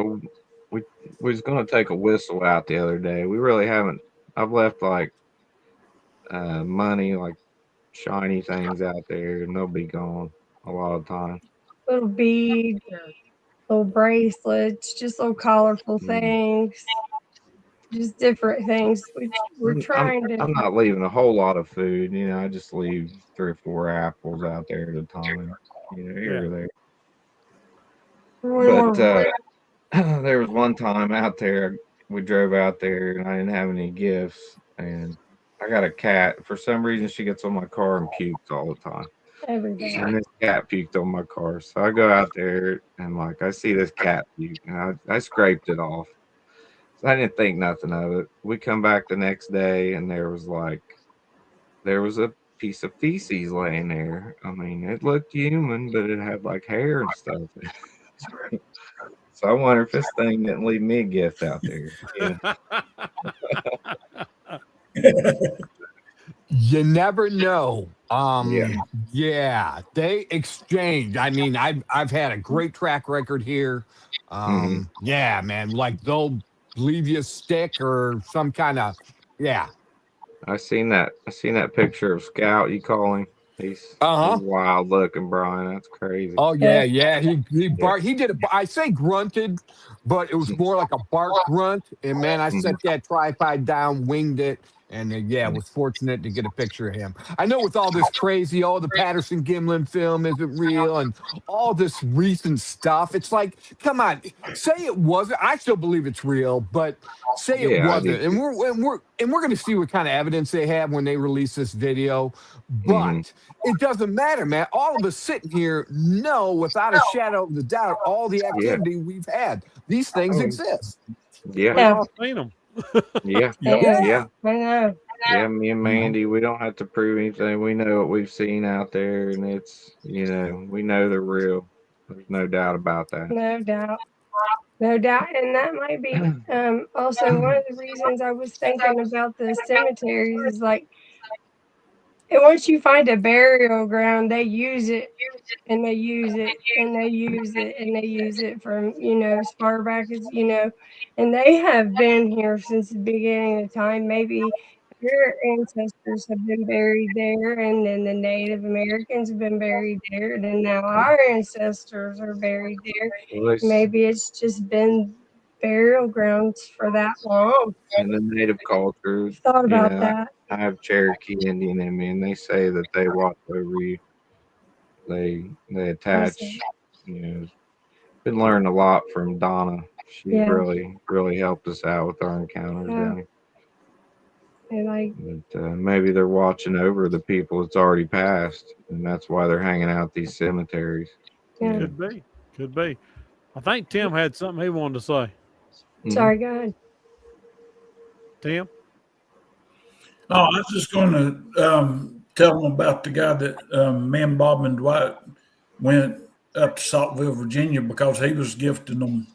we was gonna take a whistle out the other day. We really haven't. I've left like money, like shiny things out there, and they'll be gone a lot of times. Little beads, little bracelets, just little colorful things, just different things. We're trying to. I'm not leaving a whole lot of food. I just leave 3 or 4 apples out there at a time. Here or there. But there was one time out there, we drove out there and I didn't have any gifts, and I got a cat. For some reason, she gets on my car and pukes all the time. Every day. And this cat puked on my car. So I go out there and like I see this cat puke, and I scraped it off. So I didn't think nothing of it. We come back the next day and there was a piece of feces laying there. I mean, it looked human, but it had like hair and stuff. So I wonder if this thing didn't leave me a gift out there. You never know. Yeah. Yeah, they exchange. I mean, I've had a great track record here. Yeah, man, like they'll leave you a stick or some kind of I seen that picture of Scout. You call him? He's wild looking, Brian. That's crazy. Oh yeah. He barked. He did I say grunted, but it was more like a bark grunt. And man, I set that tripod down, winged it, and was fortunate to get a picture of him. I know with all this crazy, all the Patterson Gimlin film isn't real, and all this recent stuff. It's like, come on, say it wasn't. I still believe it's real, but say it wasn't. And we're going to see what kind of evidence they have when they release this video. But it doesn't matter, man. All of us sitting here know without a shadow of a doubt all the activity we've had. These things exist. Yeah. We've all seen them. Yeah. I know. Yeah, me and Mandy, we don't have to prove anything. We know what we've seen out there, and it's, we know they're real. There's no doubt about that. No doubt. No doubt. And that might be also one of the reasons I was thinking about the cemeteries is like, and once you find a burial ground, they use it and they use it and they use it and they use it from, as far back as, and they have been here since the beginning of time. Maybe your ancestors have been buried there, and then the Native Americans have been buried there, and then now our ancestors are buried there. Maybe it's just been burial grounds for that long. In the native culture, Thought about that. I have Cherokee Indian in me, and they say that they watch over you. They attach. Awesome. You know, been learning a lot from Donna. She's Yeah. really helped us out with our encounters Yeah. down here. And like, But maybe they're watching over the people that's already passed, and that's why they're hanging out these cemeteries. yeah. Could be. Could be. I think Tim had something he wanted to say. Sorry, go ahead. Tim? No, I was just going to tell them about the guy that me and Bob and Dwight went up to Saltville, Virginia, because he was gifting them.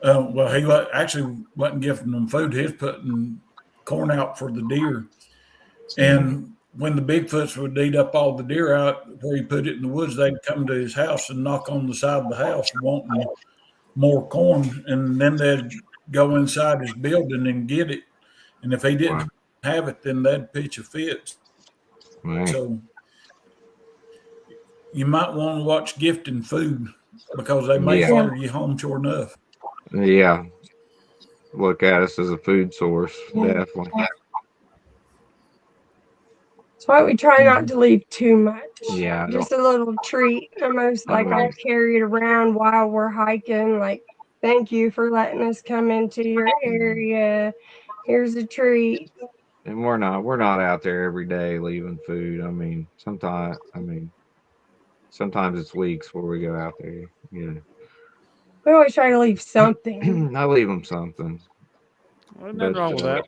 Well, actually wasn't gifting them food. He was putting corn out for the deer. And when the Bigfoots would eat up all the deer out where he put it in the woods, they'd come to his house and knock on the side of the house wanting more corn. And then they'd go inside his building and get it. And if he didn't have it, then they'd pitch a fit. Man. So you might want to watch gifting food, because they may follow you home sure enough. Yeah. Look at us as a food source, definitely. That's why we try not to leave too much. Yeah. Just a little treat. Almost like I'll carry it around while we're hiking. Like, thank you for letting us come into your area. Here's a treat. And we're not out there every day leaving food. I mean, sometimes it's weeks where we go out there. Yeah. We always try to leave something. I leave them something. Well, nothing wrong with that.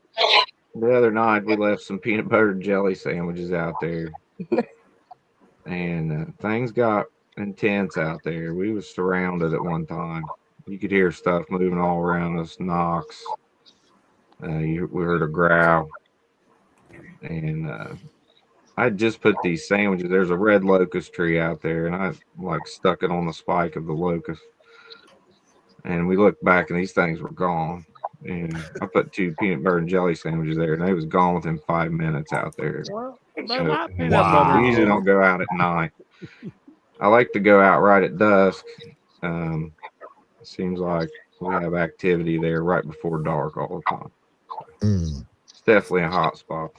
The other night we left some peanut butter and jelly sandwiches out there, and things got intense out there. We was surrounded at one time. You could hear stuff moving all around us, knocks. We heard a growl, and I just put these sandwiches. There's a red locust tree out there, and I like stuck it on the spike of the locust. And we looked back, and these things were gone. And I put 2 peanut butter and jelly sandwiches there, and they was gone within 5 minutes out there. Well, So, wow. we usually don't go out at night. I like to go out right at dusk. It seems like we have activity there right before dark all the time. It's definitely a hot spot.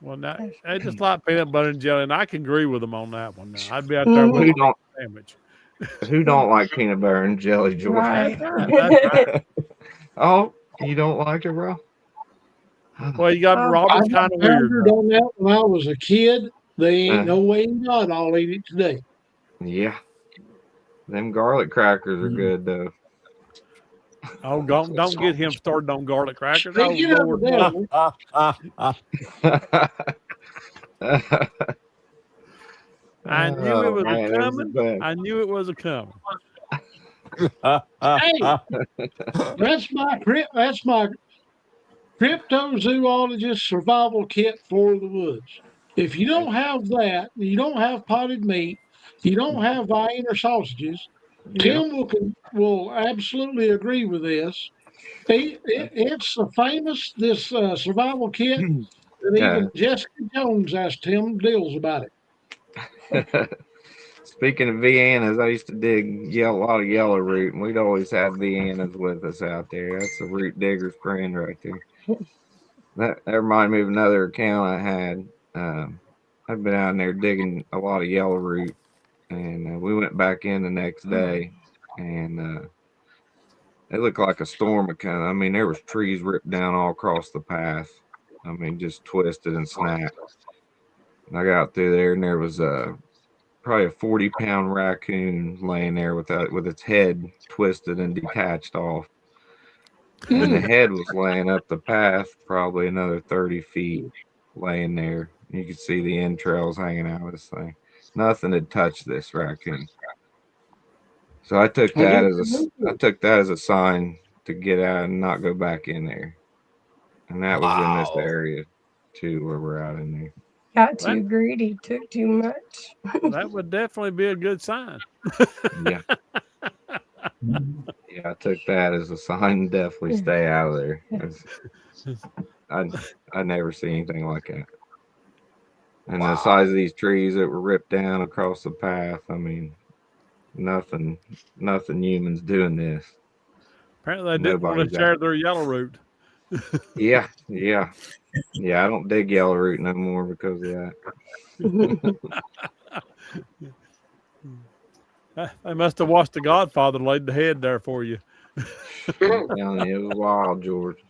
Well, now, I just like peanut butter and jelly, and I can agree with them on that one. Now, I'd be out there with a sandwich. Who don't like peanut butter and jelly, George? Right. Oh, you don't like it, bro? Well, you got Robert's kind of weird. On that when I was a kid, they ain't no way in God I'll eat it today. Yeah. Them garlic crackers are good, though. Oh, don't get him started on garlic crackers. Speaking Oh, of Lord. that, I knew it was coming. I knew it was a coming. hey, that's my cryptozoologist survival kit for the woods. If you don't have that, you don't have potted meat, you don't have Vienna sausages. Tim will absolutely agree with this. It's the famous survival kit that even Jessica Jones asked Tim Dills about it. Speaking of Viennas, I used to dig a lot of yellow root, and we'd always have Viennas with us out there. That's the root digger's friend right there. That reminded me of another account I had. I've been out there digging a lot of yellow root, and we went back in the next day, and it looked like a storm had come. I mean, there was trees ripped down all across the path. I mean, just twisted and snapped. And I got through there, and there was probably a 40-pound raccoon laying there with its head twisted and detached off. And the head was laying up the path, probably another 30 feet, laying there. You could see the entrails hanging out of this thing. Nothing had touched this raccoon. So I took that as a sign to get out and not go back in there. And that was in this area too, where we're out in there. Got too greedy, took too much. That would definitely be a good sign. Yeah. Yeah, I took that as a sign to definitely stay out of there. I never see anything like that. And the size of these trees that were ripped down across the path, I mean, nothing humans doing this. Apparently they didn't want to share their yellow root. Yeah. I don't dig yellow root no more because of that. They must have watched The Godfather laid the head there for you. I'm telling you, it was wild, George.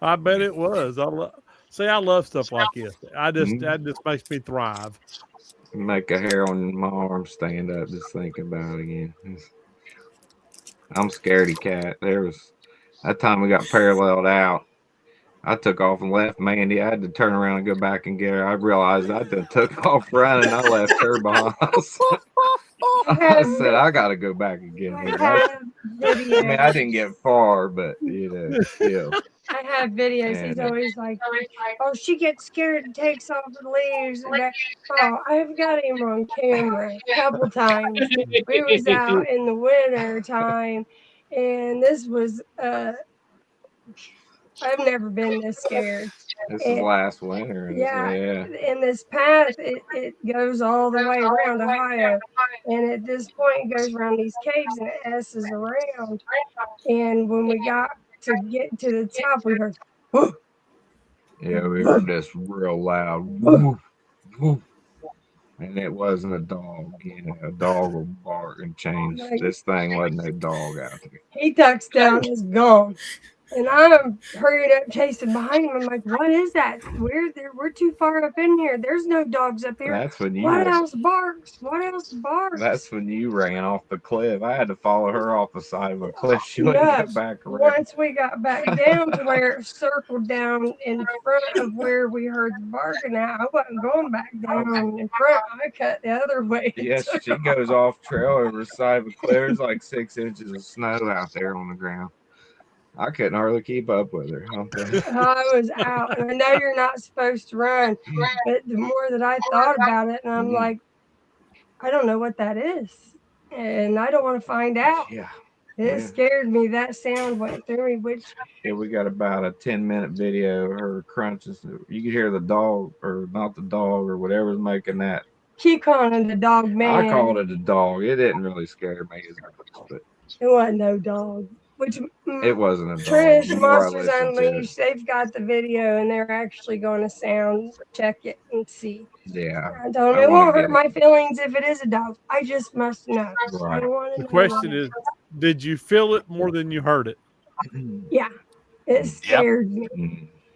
I bet it was. I love stuff like this. That just makes me thrive. Make a hair on my arm stand up just thinking about it again. I'm scaredy cat. There was that time we got paralleled out. I took off and left Mandy. I had to turn around and go back and get her. I realized I done took off running. I left her behind. I said, I got to go back and get her. have videos. I mean, I didn't get far, but, still. I have videos. He's And, always like, "Oh, she gets scared and takes off and leaves." And oh, I've got him on camera a couple times. We was out in the winter time, and this was I've never been this scared. this is last winter. Yeah, Yeah. and this path it goes all the way around Ohio, and at this point it goes around these caves and it S's around. And when we got to get to the top, we heard, "Whoo!" Yeah, we heard this real loud. Woof, woof. And it wasn't a dog. A dog will bark and change. This thing wasn't a dog out there. He ducks down, is gone. And I'm hurried up chasing behind him. I'm like, what is that? We're too far up in here. There's no dogs up here. That's when you What else barks? What else barks? That's when you ran off the cliff. I had to follow her off the side of a cliff. She wouldn't get back around. Once we got back down to where it circled down in front of where we heard the barking at, I wasn't going back down in front. I cut the other way. Yes, she goes off trail over the side of a cliff. There's like 6 inches of snow out there on the ground. I couldn't hardly keep up with her. I was out, and I know you're not supposed to run, but the more that I thought about it, and I'm like, I don't know what that is, and I don't want to find out. Yeah. It scared me. That sound went through me, we got about a 10-minute video of her crunches. You could hear the dog, or not the dog, or whatever's making that. Keep calling it the dog man. I called it a dog. It didn't really scare me as much, but it wasn't no dog. It wasn't a dog. Trish, Monsters Unleashed, they've got the video and they're actually going to sound check it and see. Yeah. I don't know. It won't hurt my feelings if it is a dog. I just must know. Right. The question is, did you feel it more than you heard it? Yeah. It scared me.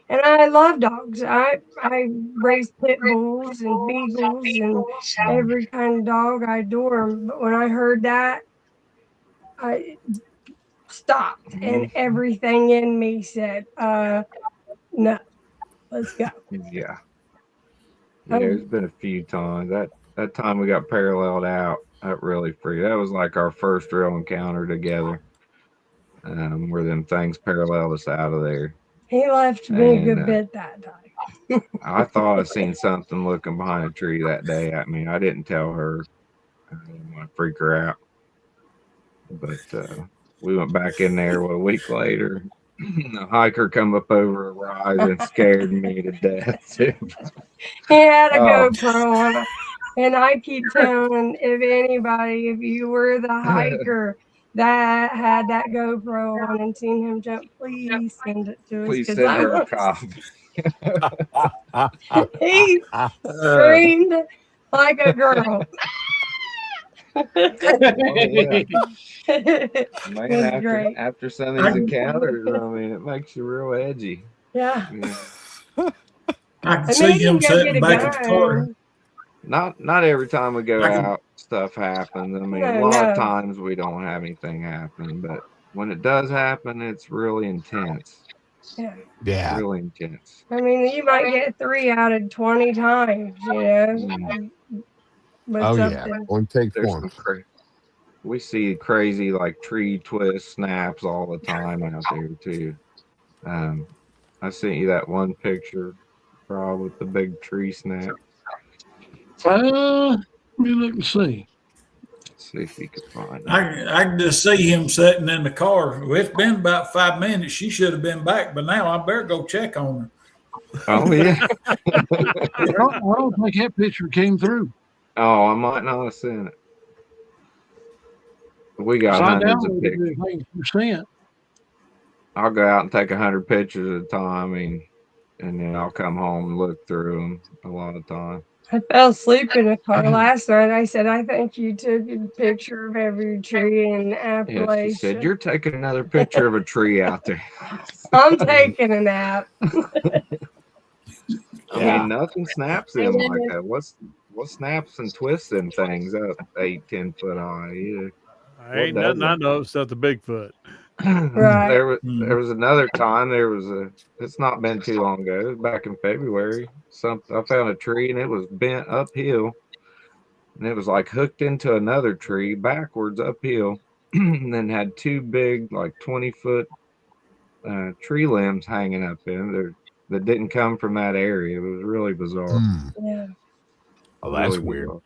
And I love dogs. I raise pit bulls and beagles and every kind of dog. I adore them. But when I heard that, I stopped and everything in me said, no, let's go. Yeah. There's been a few times. That time we got paralleled out, that really freaked. That was like our first real encounter together, where them things paralleled us out of there. He left me a good bit that time. I thought I seen something looking behind a tree that day at me. I didn't tell her. I didn't want to freak her out. But we went back in there a week later. The hiker come up over a rise and scared me to death too. He had a GoPro on, and I keep telling if you were the hiker that had that GoPro on and seen him jump, please send it to us. Please send her a copy. He screamed like a girl. Man, after some of these encounters, I mean, it makes you real edgy. Yeah. I can see him sitting back at the car. Not every time we go out, stuff happens. I mean, a lot of times we don't have anything happen, but when it does happen, it's really intense. Yeah. Really intense. I mean, you might get 3 out of 20 times, you know. Only takes one. We see crazy like tree twist snaps all the time out there too. I sent you that one picture, Rob, with the big tree snap. Let me look and see. Let's see if you can find it. I can just see him sitting in the car. Well, it's been about 5 minutes. She should have been back, but now I better go check on her. Oh yeah. I don't think that picture came through. Oh, I might not have seen it. We got hundreds of pictures. I'll go out and take 100 pictures at a time, and then I'll come home and look through them a lot of time. I fell asleep in a car last night. I said, I think you took a picture of every tree in Yeah, she said, Appalachia. "You're taking another picture of a tree out there." I'm taking a nap. I mean, nothing snaps them like that. What snaps and twists them things up 8-10 foot high? Either. I ain't nothing I know except the Bigfoot. Right. There was another time. It's not been too long ago. It was back in February. I found a tree and it was bent uphill, and it was like hooked into another tree backwards uphill, and then had two big, like 20-foot tree limbs hanging up in there that didn't come from that area. It was really bizarre. Yeah. Oh, that's Really weird. bizarre.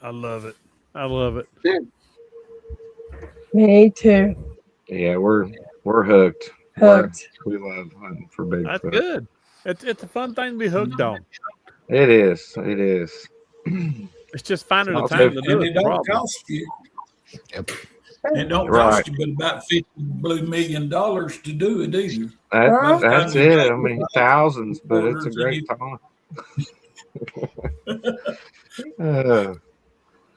I love it. I love it. Me too. Yeah, we're hooked. Hooked. We love hunting for That's Bigfoot. good. It's a fun thing to be hooked on. It is. It is. It's just finding the Not time so- to do And it. it the don't problem. cost you. Yep. It don't Right. cost you but about $50 million to do it either. That's it. I mean, thousands, but it's a great time.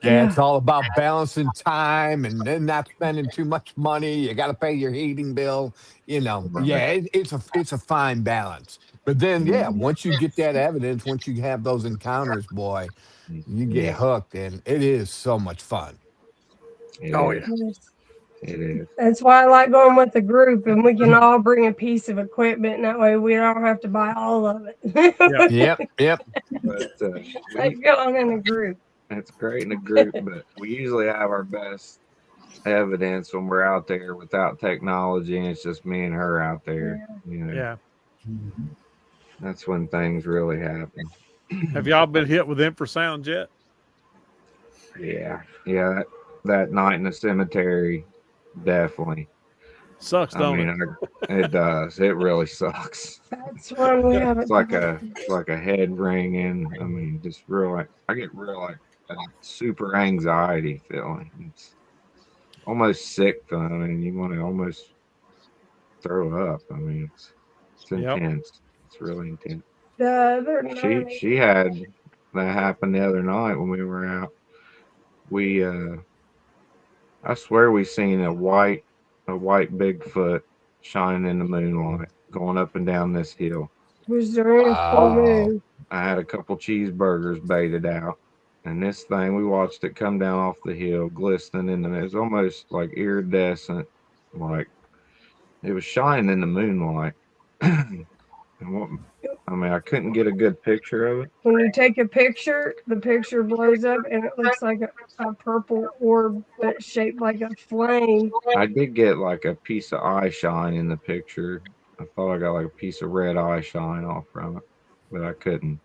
Yeah, it's all about balancing time and then not spending too much money. You got to pay your heating bill. Yeah, it's a fine balance. But then, yeah, once you get that evidence, once you have those encounters, boy, you get hooked, and it is so much fun. Oh yeah. It is. That's why I like going with the group, and we can all bring a piece of equipment, and that way we don't have to buy all of it. Yep. But Like going in a group. it's great in a group, but we usually have our best evidence when we're out there without technology, and it's just me and her out there. Yeah. That's when things really happen. Have y'all been hit with infrasound yet? Yeah. That night in the cemetery, definitely. Sucks, don't it? It does. It really sucks. That's one we haven't. It's like a head ringing. I mean, just real. I get real a super anxiety feeling. It's almost sick feeling. I mean, you want to almost throw up. I mean, it's intense. It's really intense. The other night. She had that happen the other night when we were out. We I swear we seen a white Bigfoot shining in the moonlight going up and down this hill. Was during a full moon. I had a couple cheeseburgers baited out, and this thing, we watched it come down off the hill, glistening in the. It was almost like iridescent, like it was shining in the moonlight. I couldn't get a good picture of it. When you take a picture, the picture blows up and it looks like a purple orb, but shaped like a flame. I did get like a piece of eye shine in the picture. I thought I got like a piece of red eye shine off from it, but I couldn't.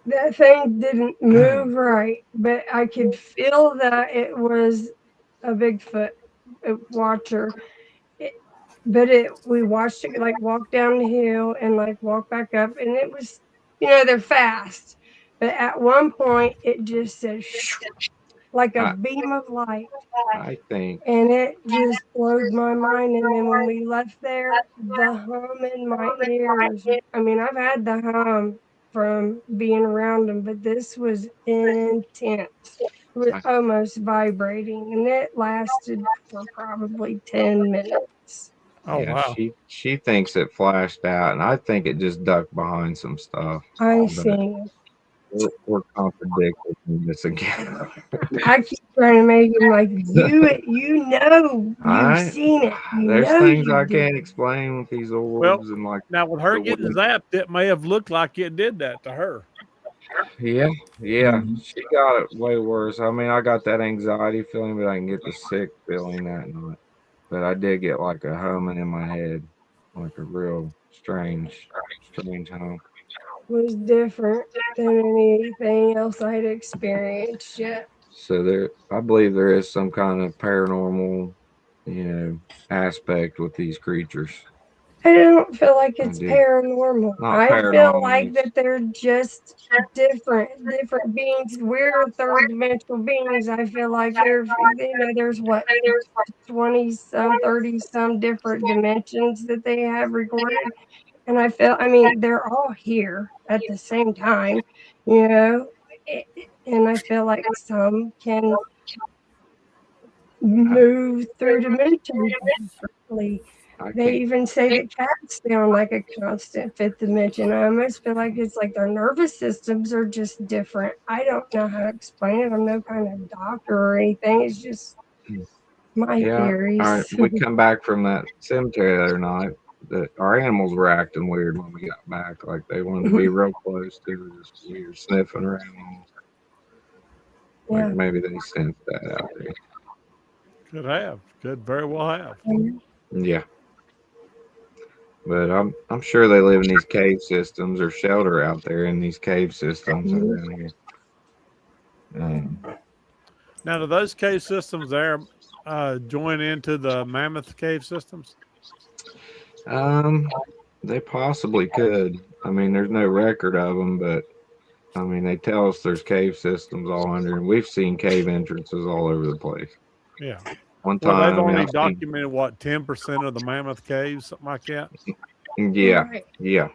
That thing didn't move right, but I could feel that it was a Bigfoot watcher. We watched it like walk down the hill and like walk back up, and it was, they're fast. But at one point, it just said like a beam of light. I think. And it just blowed my mind. And then when we left there, the hum in my ears. I mean, I've had the hum from being around them, but this was intense. It was almost vibrating, and it lasted for probably 10 minutes. Oh yeah, wow. She thinks it flashed out, and I think it just ducked behind some stuff. I see. We're contradicting this again. I keep trying to make him like you've seen it. There's things I can't explain with these orbs and like. Now with her getting zapped, it may have looked like it did that to her. Yeah, she got it way worse. I mean, I got that anxiety feeling, but I can get the sick feeling that night. But I did get like a humming in my head, like a real strange hum. Was different than anything else I'd experienced yet. So I believe there is some kind of paranormal, aspect with these creatures. I don't feel like it's do. paranormal. Not I feel like paranormal. that they're just different beings. We're third dimensional beings. I feel like there's what 20 some, 30 some different dimensions that they have recorded. And I mean, they're all here at the same time, you know. And I feel like some can move through dimensions differently. I They can't. even say that cats stay on like a constant fifth dimension. I almost feel like it's like their nervous systems are just different. I don't know how to explain it. I'm no kind of doctor or anything. It's just my Yeah. All right. theories. We come back from that cemetery the other night. Our animals were acting weird when we got back. Like they wanted to be real close to us. We were sniffing around. Like Yeah. maybe they sensed that out there. Could have. Could very well have. Yeah. But I'm sure they live in these cave systems or shelter out there in these cave systems around here. Now, do those cave systems there join into the Mammoth cave systems? They possibly could. I mean, there's no record of them, but I mean, they tell us there's cave systems all under, and we've seen cave entrances all over the place. Yeah. One Well, they've time, I mean, only I've seen, documented what 10% of the Mammoth caves, something like that. yeah, Right. yeah,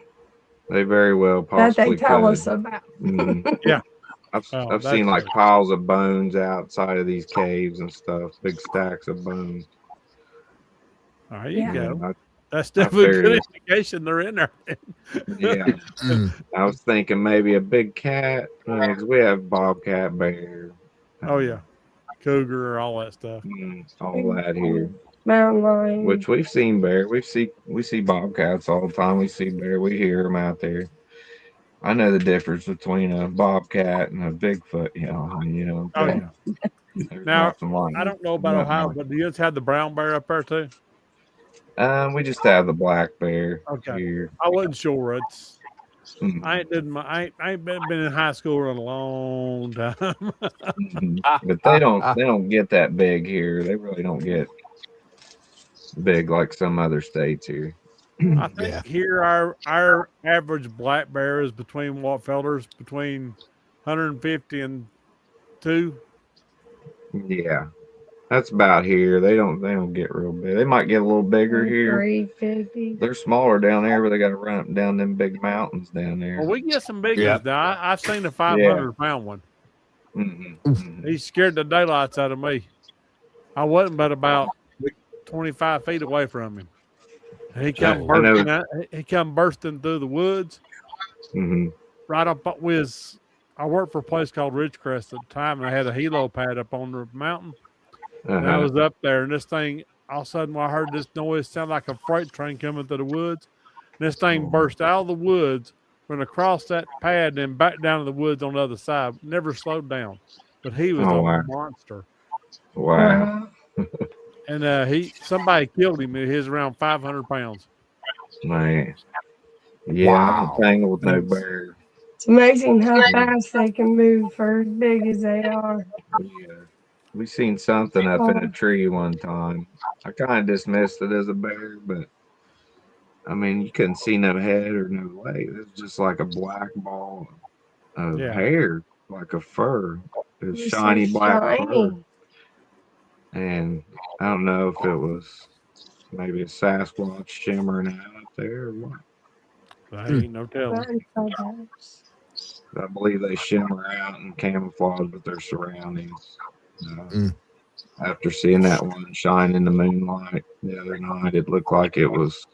they very well That they possibly tell could. us about. Yeah. I've Oh, I've seen like that's- piles of bones outside of these caves and stuff, big stacks of bones. There you Yeah. go. I, That's I definitely good figured, indication they're in there. yeah, I was thinking maybe a big cat, 'cause we have bobcat, bear, Oh yeah, cougar, all that stuff. all that here. Mountain lion. Which we've seen bear. We see bobcats all the time. We see bear. We hear them out there. I know the difference between a bobcat and a Bigfoot. Oh yeah. There's Now nothing like I don't know about nothing Ohio, like but do you guys have the brown bear up there too? We just have the black bear Okay. here. I wasn't sure. It's Mhm. I ain't been in high school in a long time. But they don't get that big here. They really don't get big like some other states here. I think here our average black bear is between what Felder's between 150 and 2. Yeah. That's about here. They don't get real big. They might get a little bigger here. 350. They're smaller down there, but they got to run up down them big mountains down there. Well, we get some big ones now. I've seen a 500-pound one. He scared the daylights out of me. I wasn't but about 25 feet away from him. He come bursting out. He come bursting through the woods. Right up with. I worked for a place called Ridgecrest at the time, and I had a helo pad up on the mountain. And I was up there, and this thing, all of a sudden, I heard this noise, sound like a freight train coming through the woods. And this thing burst out of the woods, went across that pad, and then back down to the woods on the other side. Never slowed down, but he was a monster. Wow. And somebody killed him. He was around 500 pounds. Man. Yeah, I'm tangled with no bear. It's amazing how fast they can move for as big as they are. Yeah. We seen something up in a tree one time. I kind of dismissed it as a bear, but I mean, you couldn't see no head or no leg. It was just like a black ball of hair, like a fur. It was shiny black fur. And I don't know if it was maybe a Sasquatch shimmering out up there or what. I ain't no telling. I believe they shimmer out and camouflage with their surroundings. After seeing that one shine in the moonlight the other night, it looked like it was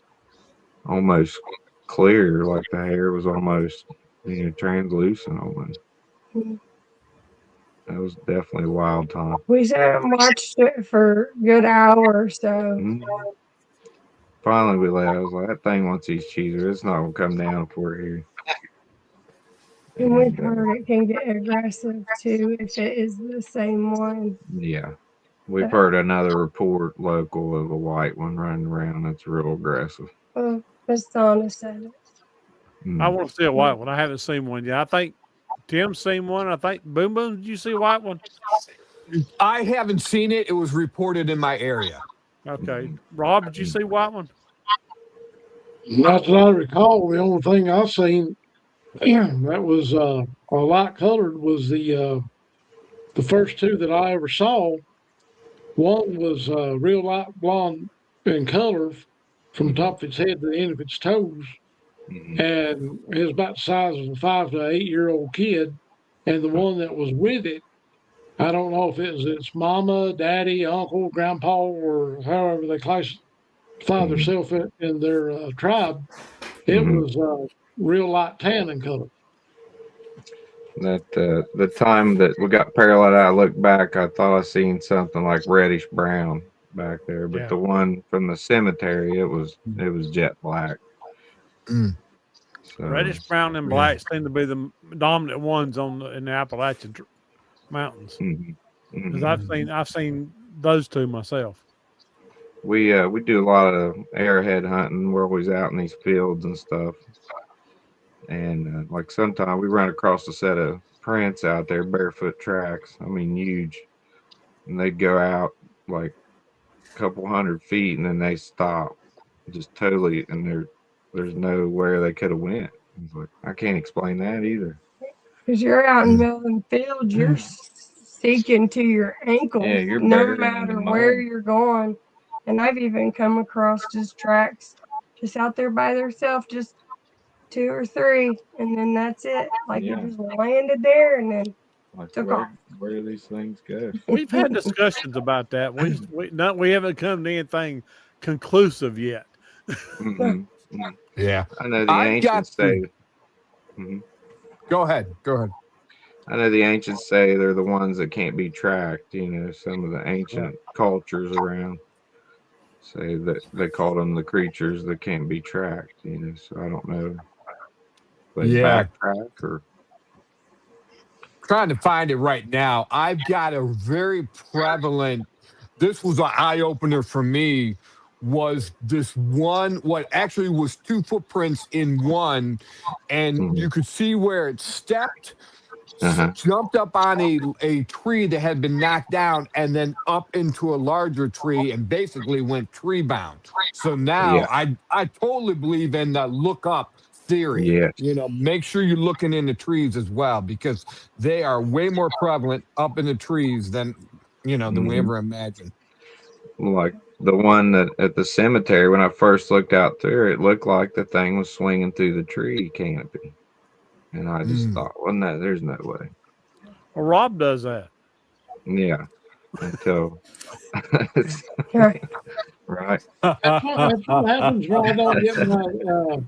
almost clear, like the hair was almost translucent almost. That was definitely a wild time. We sat and watched it for a good hour or so. Finally, we left. I was like, that thing wants these cheesers. It's not going to come down if we're here. And we've heard it can get aggressive too if it is the same one. Yeah. We've heard another report local of a white one running around that's real aggressive. Oh, Miss Donna said it. I want to see a white one. I haven't seen one yet. I think Tim's seen one. I think Boom Boom, did you see a white one? I haven't seen it. It was reported in my area. Okay. Rob, did you see a white one? Not that I recall. The only thing I seen that was a light colored was the first two that I ever saw. One was real light blonde in color from the top of its head to the end of its toes, and it was about the size of a 5 to 8 year old kid. And the one that was with it, I don't know if it was its mama, daddy, uncle, grandpa, or however they classify themselves in their tribe. It was real light tan in color. That the time that we got parallel, I looked back, I thought I seen something like reddish brown back there, but Yeah. the one from the cemetery, it was jet black. Mm. So, Reddish brown and black seem to be the dominant ones in the Appalachian mountains. Because I've seen those two myself. we do a lot of arrowhead hunting. We're always out in these fields and stuff. And like sometimes we run across a set of prints out there, barefoot tracks. I mean, huge. And they'd go out like a couple 100 feet and then they stop just totally. And there's nowhere they could have went. It's like, I can't explain that either. Because you're out in the middle of the field, you're seeking to your ankles, Yeah, you're no buried in the matter mud. where you're going. And I've even come across just tracks just out there by themselves, just 2 or 3, and then that's it. Like Yeah. you just landed there and then Like took off. where do these things go? We've had discussions about that. We haven't come to anything conclusive yet. Yeah. I know the I've got ancients say. Go ahead. I know the ancients say they're the ones that can't be tracked. You know, some of the ancient cultures around say that they call them the creatures that can't be tracked. You know, so I don't know. But backtrack or Trying to find it right now. I've got a very prevalent. This was an eye opener for me. Was this one? What actually was 2 footprints in one, and you could see where it stepped. Jumped up on a tree that had been knocked down and then up into a larger tree and basically went tree bound. So now I totally believe in the look up theory. Yes. You know, make sure you're looking in the trees as well because they are way more prevalent up in the trees than than we ever imagined. Like the one that at the cemetery, when I first looked out there, it looked like the thing was swinging through the tree canopy. And I just thought, well, no, there's no way. Well, Rob does that. Yeah. Until right. That's what happens when I don't get my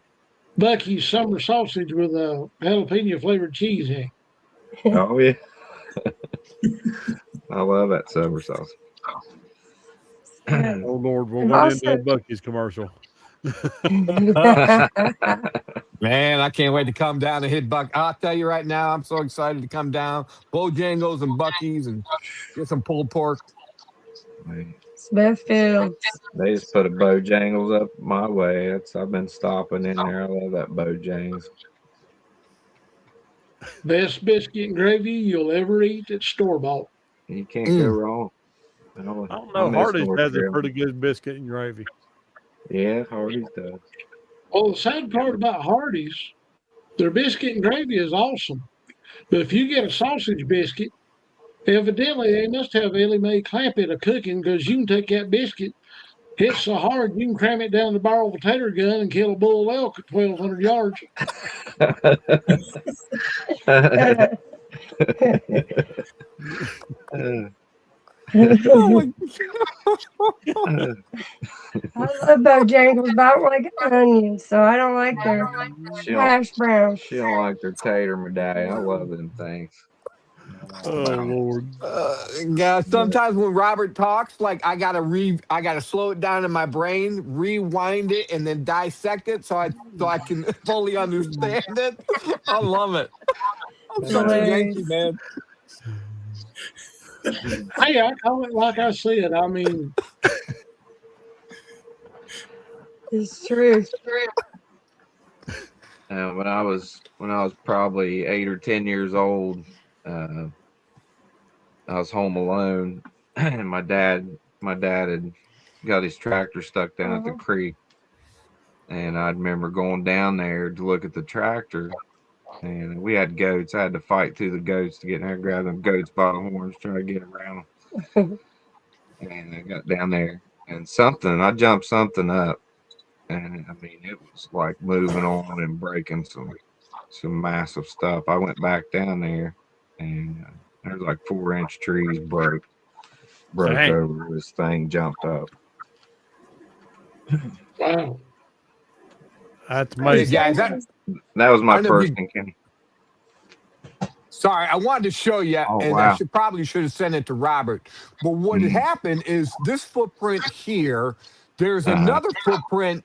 Bucky's summer sausage with a jalapeno flavored cheese in it. Oh yeah. I love that summer sauce. Oh Lord, we're going into a Bucky's commercial. Man, I can't wait to come down and hit Buck. I'll tell you right now, I'm so excited to come down, Bojangles and Bucky's, and get some pulled pork. Smithfield. They just put a Bojangles up my way. I've been stopping in there. I love that Bojangles. Best biscuit and gravy you'll ever eat at store bought. You can't go wrong. I don't know. Hardee's has a pretty good biscuit and gravy. Yeah, Hardee's does. Well, the sad part about Hardee's, their biscuit and gravy is awesome. But if you get a sausage biscuit, evidently they must have Ellie Mae Clampett a cooking because you can take that biscuit, hit so hard you can cram it down the barrel of a tater gun and kill a bull elk at 1,200 yards. Oh my God. I love Bojangles, but I don't like onions, so I don't like their hash browns. She don't like their tater medallion. I love them things. Oh Lord. Yeah, sometimes when Robert talks, like I gotta slow it down in my brain, rewind it, and then dissect it so I can fully understand it. I love it. I'm such a Yankee, man. Hey, I call it like I said. I mean, it's true. When I was probably 8 or 10 years old, I was home alone, and my dad had got his tractor stuck down at the creek, And I remember going down there to look at the tractor, and we had goats. I had to fight through the goats to get in there, grab them goats by the horns, try to get around them. And I got down there, and I jumped something up, and I mean, it was like moving on and breaking some massive stuff. I went back down there, and there's like 4-inch trees broke Dang. over. This thing jumped up. Wow. That's Hey, amazing. guys, That was my I don't know if first you- encounter. sorry, I wanted to show you, Oh, and wow. I probably should have sent it to Robert. But what had happened is this footprint here, there's another footprint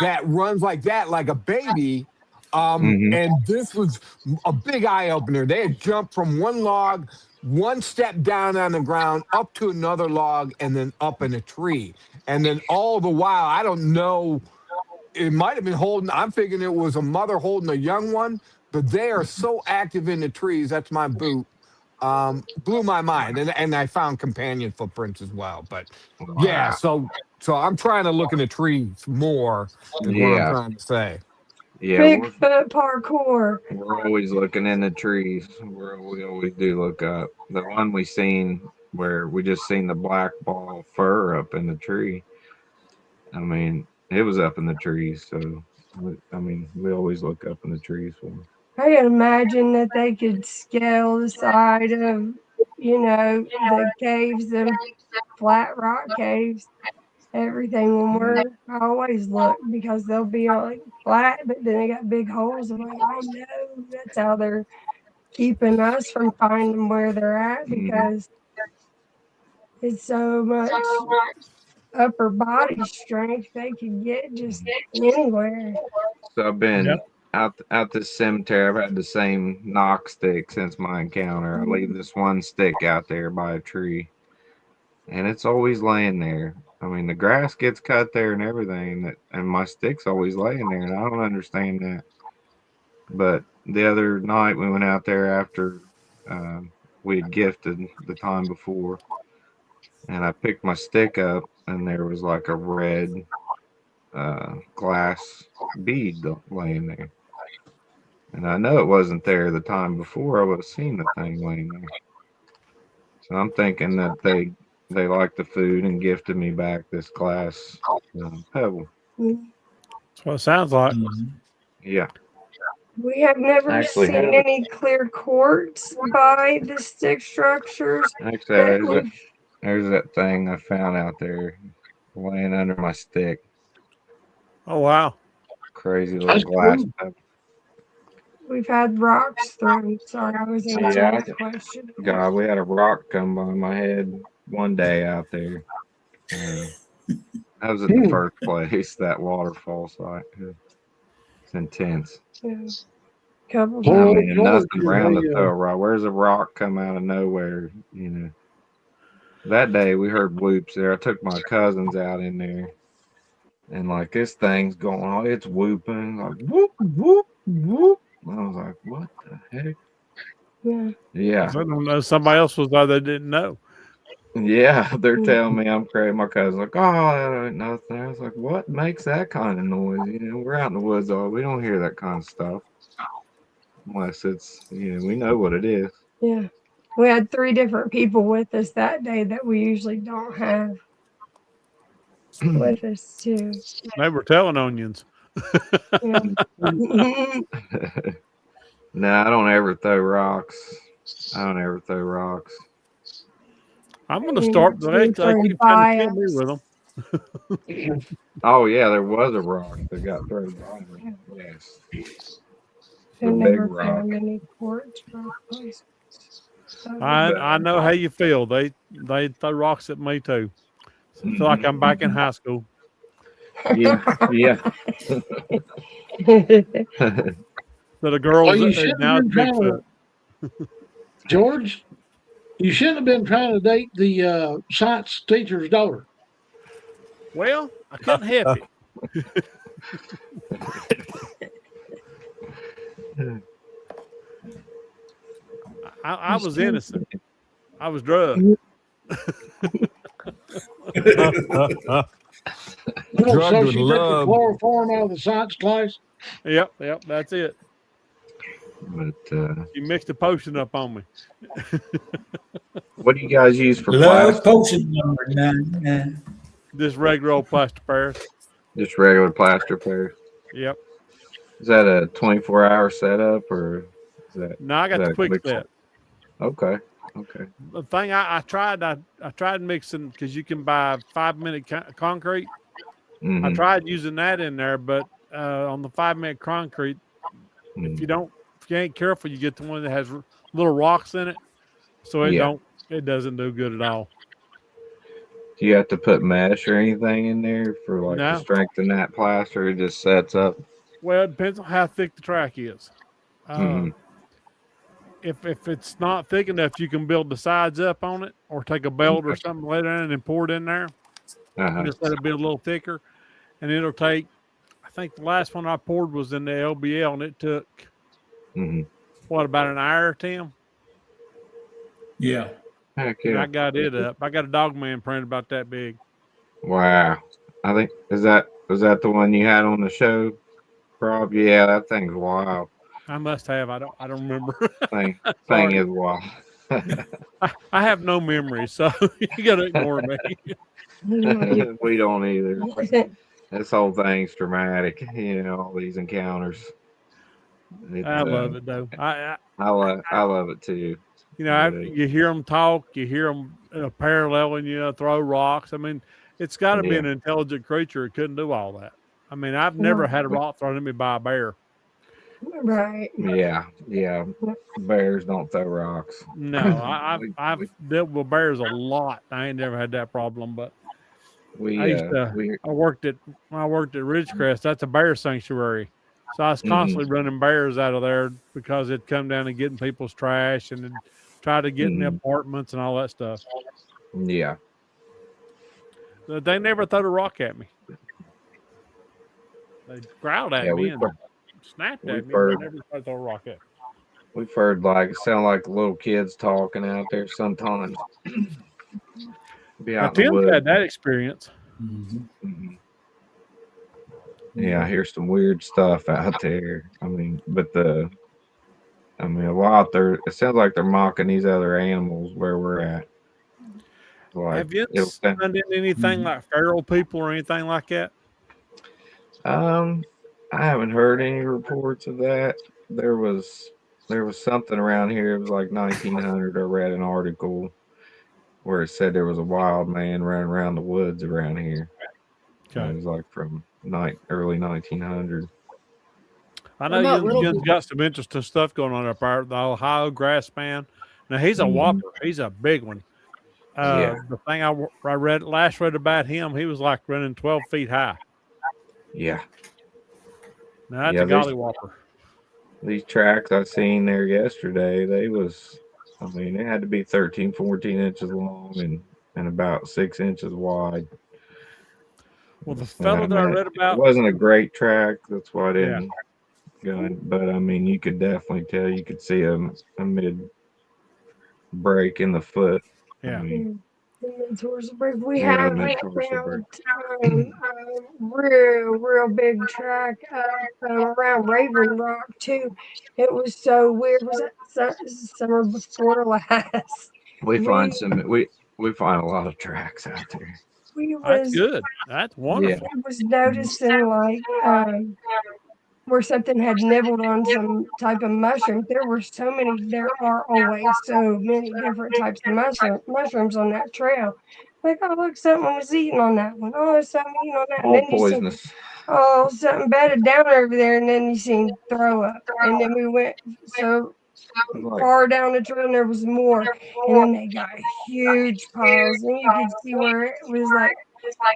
that runs like that, like a baby. And this was a big eye opener. They had jumped from one log, one step down on the ground, up to another log, and then up in a tree. And then all the while, I don't know, it might have been holding, I'm thinking it was a mother holding a young one, but they are so active in the trees. That's my boot. Blew my mind. And I found companion footprints as well. But yeah, so I'm trying to look in the trees more, is what I'm trying to say. Yeah, Bigfoot parkour. we're always looking in the trees. We always do look up. The one we seen where we just seen the black ball of fur up in the tree. I mean, it was up in the trees. So, we always look up in the trees for them. I can imagine that they could scale the side of, the caves and flat rock caves, everything I always look because they'll be like flat, but then they got big holes. I'm like, I know that's how they're keeping us from finding where they're at because it's so much upper body strength they could get just anywhere. So I've been out this cemetery. I've had the same knock stick since my encounter. I leave this one stick out there by a tree, and it's always laying there. I mean, the grass gets cut there and everything, and my stick's always laying there, and I don't understand that. But the other night we went out there after we had gifted the time before, and I picked my stick up, and there was like a red glass bead laying there. And I know it wasn't there the time before. I would have seen the thing laying there. So I'm thinking that they liked the food and gifted me back this glass pebble. That's what it sounds like. Yeah. We have never seen any clear quartz by the stick structures. Actually, there's that thing I found out there laying under my stick. Oh, wow. Crazy little glass pebble. We've had rocks thrown. Sorry, I was answering that question. God, we had a rock come by my head one day out there. That was at the first place, that waterfall site. It's intense. Yeah. Couple I mean, nothing around to throw a rock. Where's a rock come out of nowhere? That day we heard whoops there. I took my cousins out in there, and like this thing's going on, it's whooping like whoop whoop whoop. I was like, what the heck? Yeah. I don't know. Somebody else was there that didn't know. Yeah, they're telling me I'm crazy. My cousin's like, oh, that ain't nothing. I was like, what makes that kind of noise? We're out in the woods we don't hear that kind of stuff. Unless it's, we know what it is. Yeah. We had 3 different people with us that day that we usually don't have with us too. They were telling onions. No, I don't ever throw rocks. I'm going to start. They keep trying to kill me with them. Oh, yeah, there was a rock that got thrown by me. Yes. I never found any quartz rocks. I know how you feel. They throw rocks at me too. So I feel like I'm back in high school. Yeah. So the girls now it's Bigfoot. George, you shouldn't have been trying to date the science teacher's daughter. Well, I couldn't help it. I was innocent. I was drugged. Oh, Drugged so with she took the love. chloroform out of the science class? Yep, that's it. But You mixed a potion up on me. what do you guys use for Love plaster? potion number 9. This regular old plaster Paris. Just regular plaster Paris. Yep. Is that a 24-hour setup or is that? No, I got is the that quick mixed? set. Okay. Okay. The thing I tried mixing, because you can buy 5-minute concrete. I tried using that in there, but on the 5-minute concrete, if you ain't careful, you get the one that has little rocks in it, so it doesn't do good at all. Do you have to put mesh or anything in there for like to No. strengthen that plaster? It just sets up. Well, it depends on how thick the track is. If it's not thick enough, you can build the sides up on it, or take a belt or something later in and pour it in there. Just let it be a little thicker, and it'll take. I think the last one I poured was in the LBL, and it took what, about an hour, Tim? Yeah. Heck And yeah. I got it up. I got a dog man print about that big. Wow. I think was that the one you had on the show? Probably. Yeah, that thing's wild. I must have. I don't remember. Thing Sorry. is wild. I have no memory, so you gotta ignore me. We don't either. This whole thing's dramatic, all these encounters. I love it though. I love it too. You hear them talk, you hear them paralleling, throw rocks. I mean, it's got to be an intelligent creature. It couldn't do all that. I mean, I've never had a rock thrown at me by a bear. Right. Yeah. Bears don't throw rocks. No, I've dealt with bears a lot. I ain't never had that problem, but I worked at Ridgecrest. That's a bear sanctuary. So I was constantly running bears out of there because it'd come down and getting people's trash and then try to get in the apartments and all that stuff. Yeah. They never threw a rock at me. They growled at me and snapped at me, but never tried to throw a rock at me. We've heard sound like little kids talking out there sometimes. Be out in the woods. Tim had that experience. Yeah, I hear some weird stuff out there. I mean, a lot there. It sounds like they're mocking these other animals where we're at. Like, have you found anything like feral people or anything like that? I haven't heard any reports of that. There was something around here. It was like 1900. I read an article where it said there was a wild man running around the woods around here. Okay. It was like from early 1900. I know you've got some interesting stuff going on up there. The Ohio grass man. Now he's a whopper. He's a big one. The thing I read about him, he was like running 12 feet high. Yeah. Now that's a golly whopper. These tracks I seen there yesterday, they had to be 13, 14 inches long and about 6 inches wide. Well, the fellow that I read about, it wasn't a great track. That's why I didn't go in. But I mean, you could definitely tell. You could see a mid break in the foot. Yeah. Metatarsal break. We have real big track around Raven Rock too. It was so weird. Was that summer before last? We find a lot of tracks out there. That's good. That's wonderful. I was noticing where something had nibbled on some type of mushroom. There are always so many different types of mushrooms on that trail. Like, oh, look, something was eating on that one. Oh, there's something eating on that. All poisonous. Something bedded down over there, and then you seen throw up. And then we went so far down the trail, and there was more. And then they got huge piles, and you could see where it was like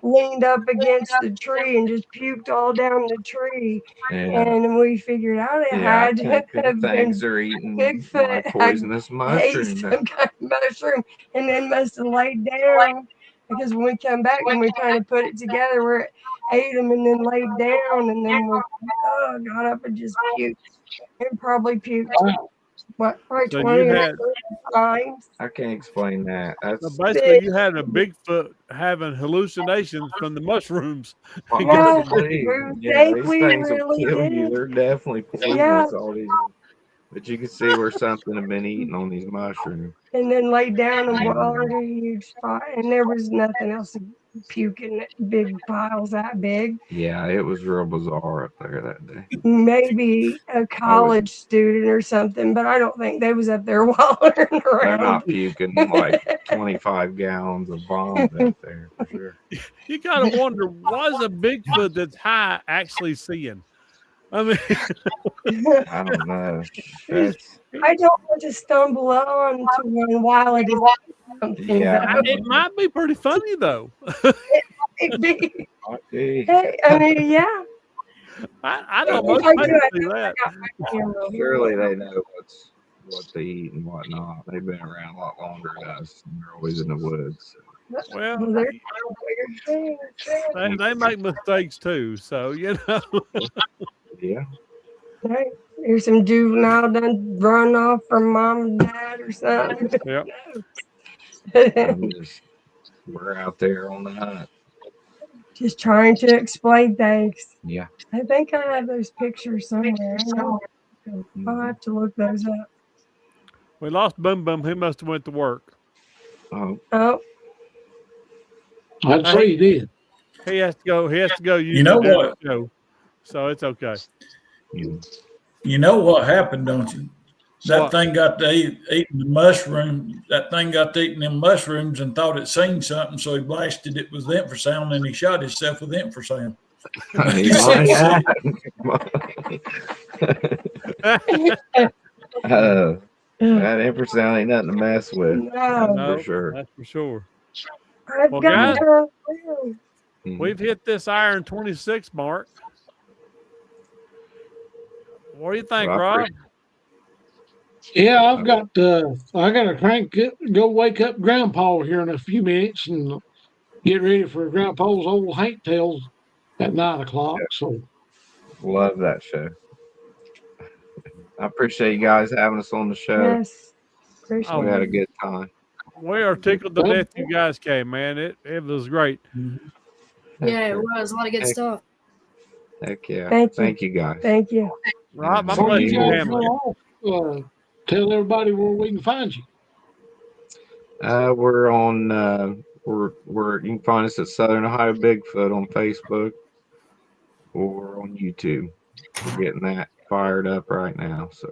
leaned up against the tree and just puked all down the tree. Yeah. And we figured out it had to have been Bigfoot poisonous mushroom. Some kind of mushroom, and then must have laid down, because when we come back and we kind of put it together where it ate them and then laid down, and then we got up and just puked and probably puked. What, right? So times. I can't explain that. So That's basically, you had a Bigfoot having hallucinations from the mushrooms. Yeah, possibly. we Yeah, think these we things will really kill you. did. They're definitely Yeah, poisonous. All these, but you can see where something had been eaten on these mushrooms. and then laid down and wallowed in a huge spot, and there was nothing else puking big piles that big. Yeah, it was real bizarre up there that day. Maybe a college student or something, but I don't think they was up there wallowing They're around. not puking like 25 gallons of vomit up there for sure. You gotta wonder, was a Bigfoot that's high actually seeing? I mean, I don't know. That's I don't want to stumble on to one while it is something. Yeah. Though. it might be pretty funny though. It be- might be. Hey, I mean, yeah. I know most I people do. I see think I that. got my camera here. Surely they know what they eat and whatnot. They've been around a lot longer than us. And they're always in the woods. Well, Well, there's weird things. they make mistakes too, so you know. Yeah. Right. There's some juvenile done run off from mom and dad or something. Yep. We're out there on the hunt. Just trying to explain things. Yeah. I think I have those pictures somewhere. I'll have to look those up. We lost Boom Boom. He must have went to work. Oh. Oh, I'd say he did. He has to go. He has to go. You know what? Show, so it's okay. You know what happened, don't you? That What? thing got to eating the mushroom. That thing got to eating them mushrooms and thought it seen something, so he blasted it with infrasound and he shot himself with infrasound. He might have. That infrasound ain't nothing to mess with. no. No, for sure. that's for sure. I've Well, got guys, her. We've hit this iron 26 mark. What do you think, Well, I Rob? Yeah, I got to crank it, go wake up Grandpa here in a few minutes and get ready for Grandpa's old Hank Tales at 9:00. So Love that show. I appreciate you guys having us on the show. Yes. Appreciate Oh, We had a it. good time. We are tickled to death you guys came, man. It was great. Yeah, it was a lot of good stuff. Heck yeah. Thank you guys. Thank you. Rob, I'm before glad you you guys handled go it. off, tell everybody where we can find you. We're on we're you can find us at Southern Ohio Bigfoot on Facebook or on YouTube. We're getting that fired up right now. So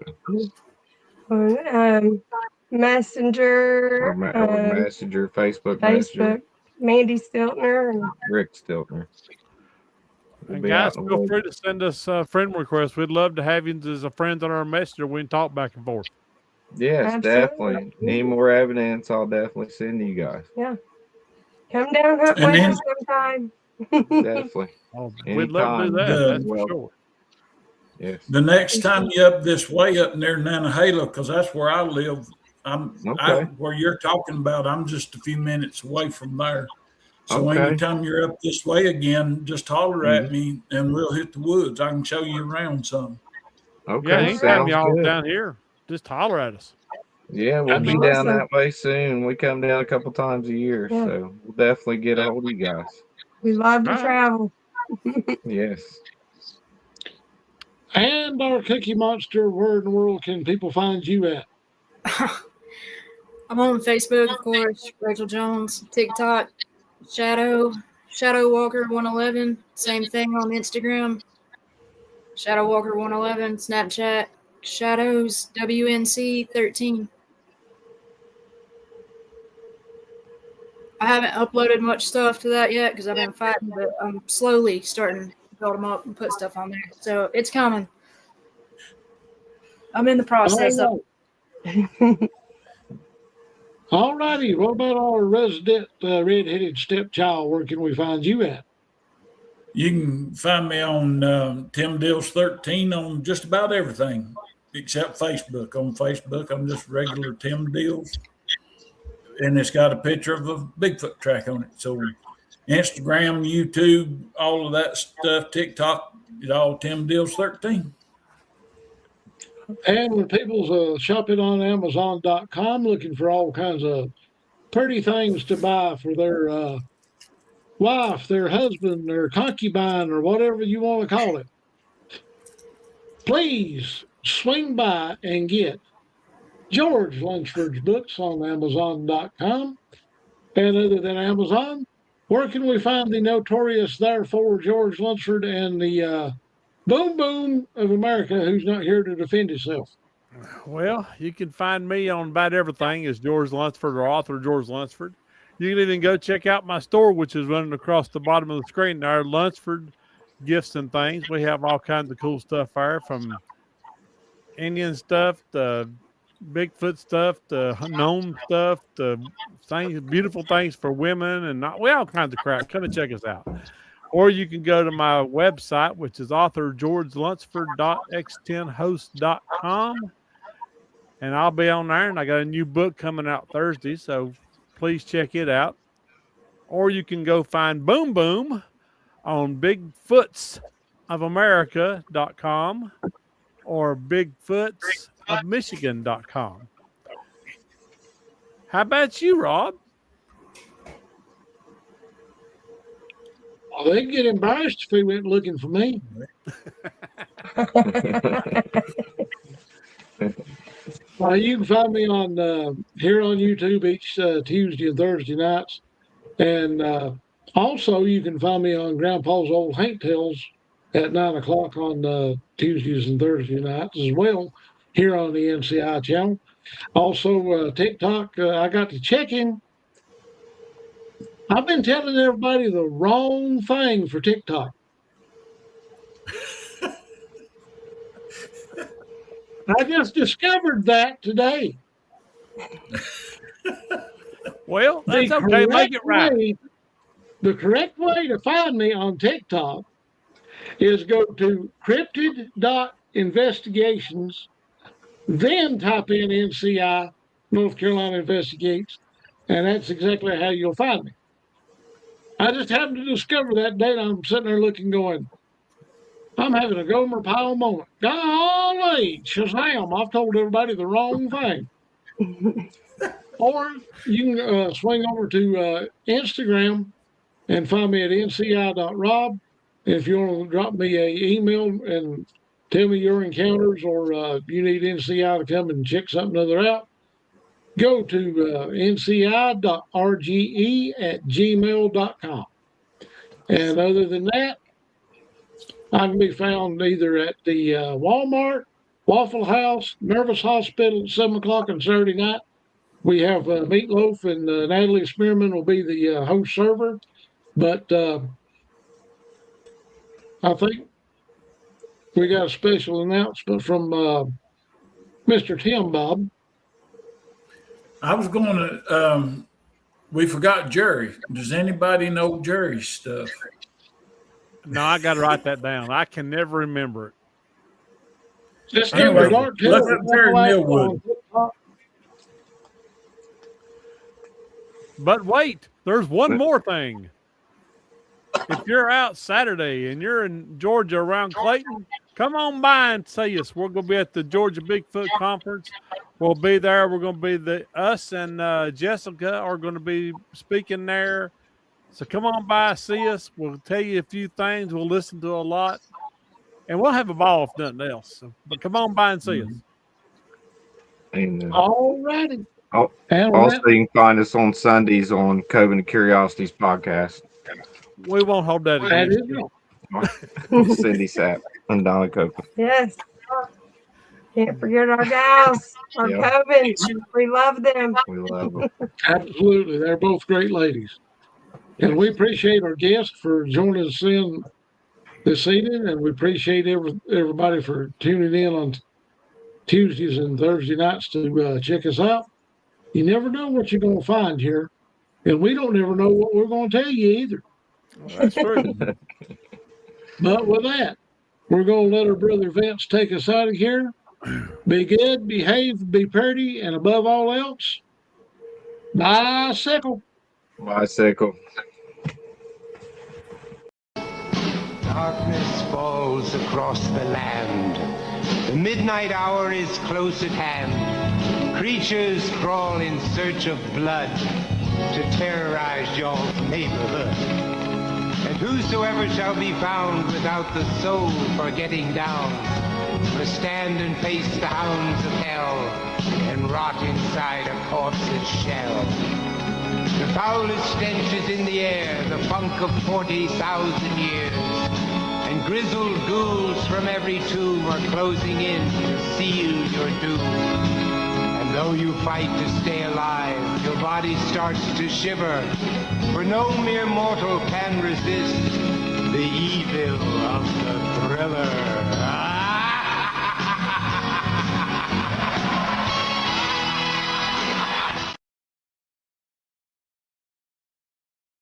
On Messenger, or Messenger, Facebook Messenger, Facebook, Mandy Stiltner, and Rick Stiltner. We'll And be guys, out in the feel woods. free to send us friend requests. We'd love to have you as a friend on our messenger. We can talk back and forth. Yes, Absolutely. definitely. Need more evidence, I'll definitely send you guys. come down hunt And with then- us sometime. Definitely. Oh, we'd love to do that. Anytime. That's for Well, sure. Yes. The next time you up this way up near Nantahala, because that's where I live. Okay. Where you're talking about, I'm just a few minutes away from there. So Okay. anytime you're up this way again, just holler at me and we'll hit the woods. I can show you around some. Okay. Yeah, anytime Sounds y'all good. down here, just holler at us. Yeah, we'll be Awesome. down that way soon. We come down a couple times a year, Yeah. so we'll definitely get a hold of you guys. We love to All right. travel. Yes. And our Cookie Monster, where in the world can people find you at? I'm on Facebook, of course. Rachel Jones, TikTok, Shadow Walker 111. Same thing on Instagram. Shadow Walker 111. Snapchat, Shadows WNC 13. I haven't uploaded much stuff to that yet because I've been fighting, but I'm slowly starting to build them up and put stuff on there. So it's coming. I'm in the process of. All righty. What about our resident redheaded stepchild? Where can we find you at? You can find me on Tim Dills 13 on just about everything except Facebook. On Facebook, I'm just regular Tim Dills. And it's got a picture of a Bigfoot track on it. So Instagram, YouTube, all of that stuff, TikTok, it's all Tim Dills 13. And when people's shopping on Amazon.com looking for all kinds of pretty things to buy for their wife, their husband, their concubine, or whatever you want to call it, please swing by and get George Lunsford's books on Amazon.com. And other than Amazon, where can we find the notorious therefore George Lunsford and the boom boom of America who's not here to defend himself? Well, you can find me on about everything as George Lunsford or author George Lunsford. You can even go check out my store, which is running across the bottom of the screen there, Lunsford Gifts and Things. We have all kinds of cool stuff there, from Indian stuff to Bigfoot stuff to gnome stuff to things, beautiful things for women, and all kinds of crap. Come and check us out. Or you can go to my website, which is authorgeorgelunsford.x10host.com. And I'll be on there, and I got a new book coming out Thursday, so please check it out. Or you can go find Boom Boom on bigfootsofamerica.com or bigfootsofmichigan.com. How about you, Rob? Well, they'd get embarrassed if they went looking for me. You can find me on here on YouTube each Tuesday and Thursday nights. And also you can find me on Grandpa's Old Hank Tales at 9 o'clock on Tuesdays and Thursday nights as well, here on the NCI channel. Also TikTok, I got to check in. I've been telling everybody the wrong thing for TikTok. I just discovered that today. Well, that's okay. Make it right. The correct way to find me on TikTok is go to cryptid.investigations, then type in NCI, North Carolina Investigates, and that's exactly how you'll find me. I just happened to discover that day, and I'm sitting there looking, going, I'm having a Gomer Pyle moment. Golly, Shazam, I've told everybody the wrong thing. Or you can swing over to Instagram and find me at nci.rob. If you want to drop me an email and tell me your encounters, or you need NCI to come and check something other out, go to nci.rge@gmail.com. And other than that, I can be found either at the Walmart, Waffle House, Nervous Hospital at 7 o'clock on Saturday night. We have Meatloaf, and Natalie Spearman will be the host server. But I think we got a special announcement from Mr. Tim Bob. I was going to, we forgot Jerry. Does anybody know Jerry's stuff? No, I got to write that down. I can never remember it. Just anyway, look up Jerry Millwood. But wait, there's one more thing. If you're out Saturday and you're in Georgia around Clayton, come on by and see us. We're going to be at the Georgia Bigfoot Conference. We'll be there. We're going to be us and Jessica are going to be speaking there. So come on by, see us. We'll tell you a few things. We'll listen to a lot. And we'll have a ball if nothing else. So, but come on by and see us. All righty. Also, you can find us on Sundays on Coven and Curiosities podcast. We won't hold that against you. Cindy Sapp and Donna Copeland. Yes. Can't forget our gals, our Coven. We love them. We love them. Absolutely. They're both great ladies. And we appreciate our guests for joining us in this evening, and we appreciate everybody for tuning in on Tuesdays and Thursday nights to check us out. You never know what you're going to find here, and we don't ever know what we're going to tell you either. Well, that's true. But with that, we're going to let our brother Vince take us out of here. Be good, behave, be pretty, and above all else, bicycle. Bicycle. Darkness falls across the land. The midnight hour is close at hand. Creatures crawl in search of blood to terrorize y'all's neighborhood. And whosoever shall be found without the soul for getting down must stand and face the hounds of hell and rot inside a corpse's shell. The foulest stench is in the air, the funk of 40,000 years. And grizzled ghouls from every tomb are closing in to seal your doom. And though you fight to stay alive, your body starts to shiver, for no mere mortal can resist the evil of the thriller.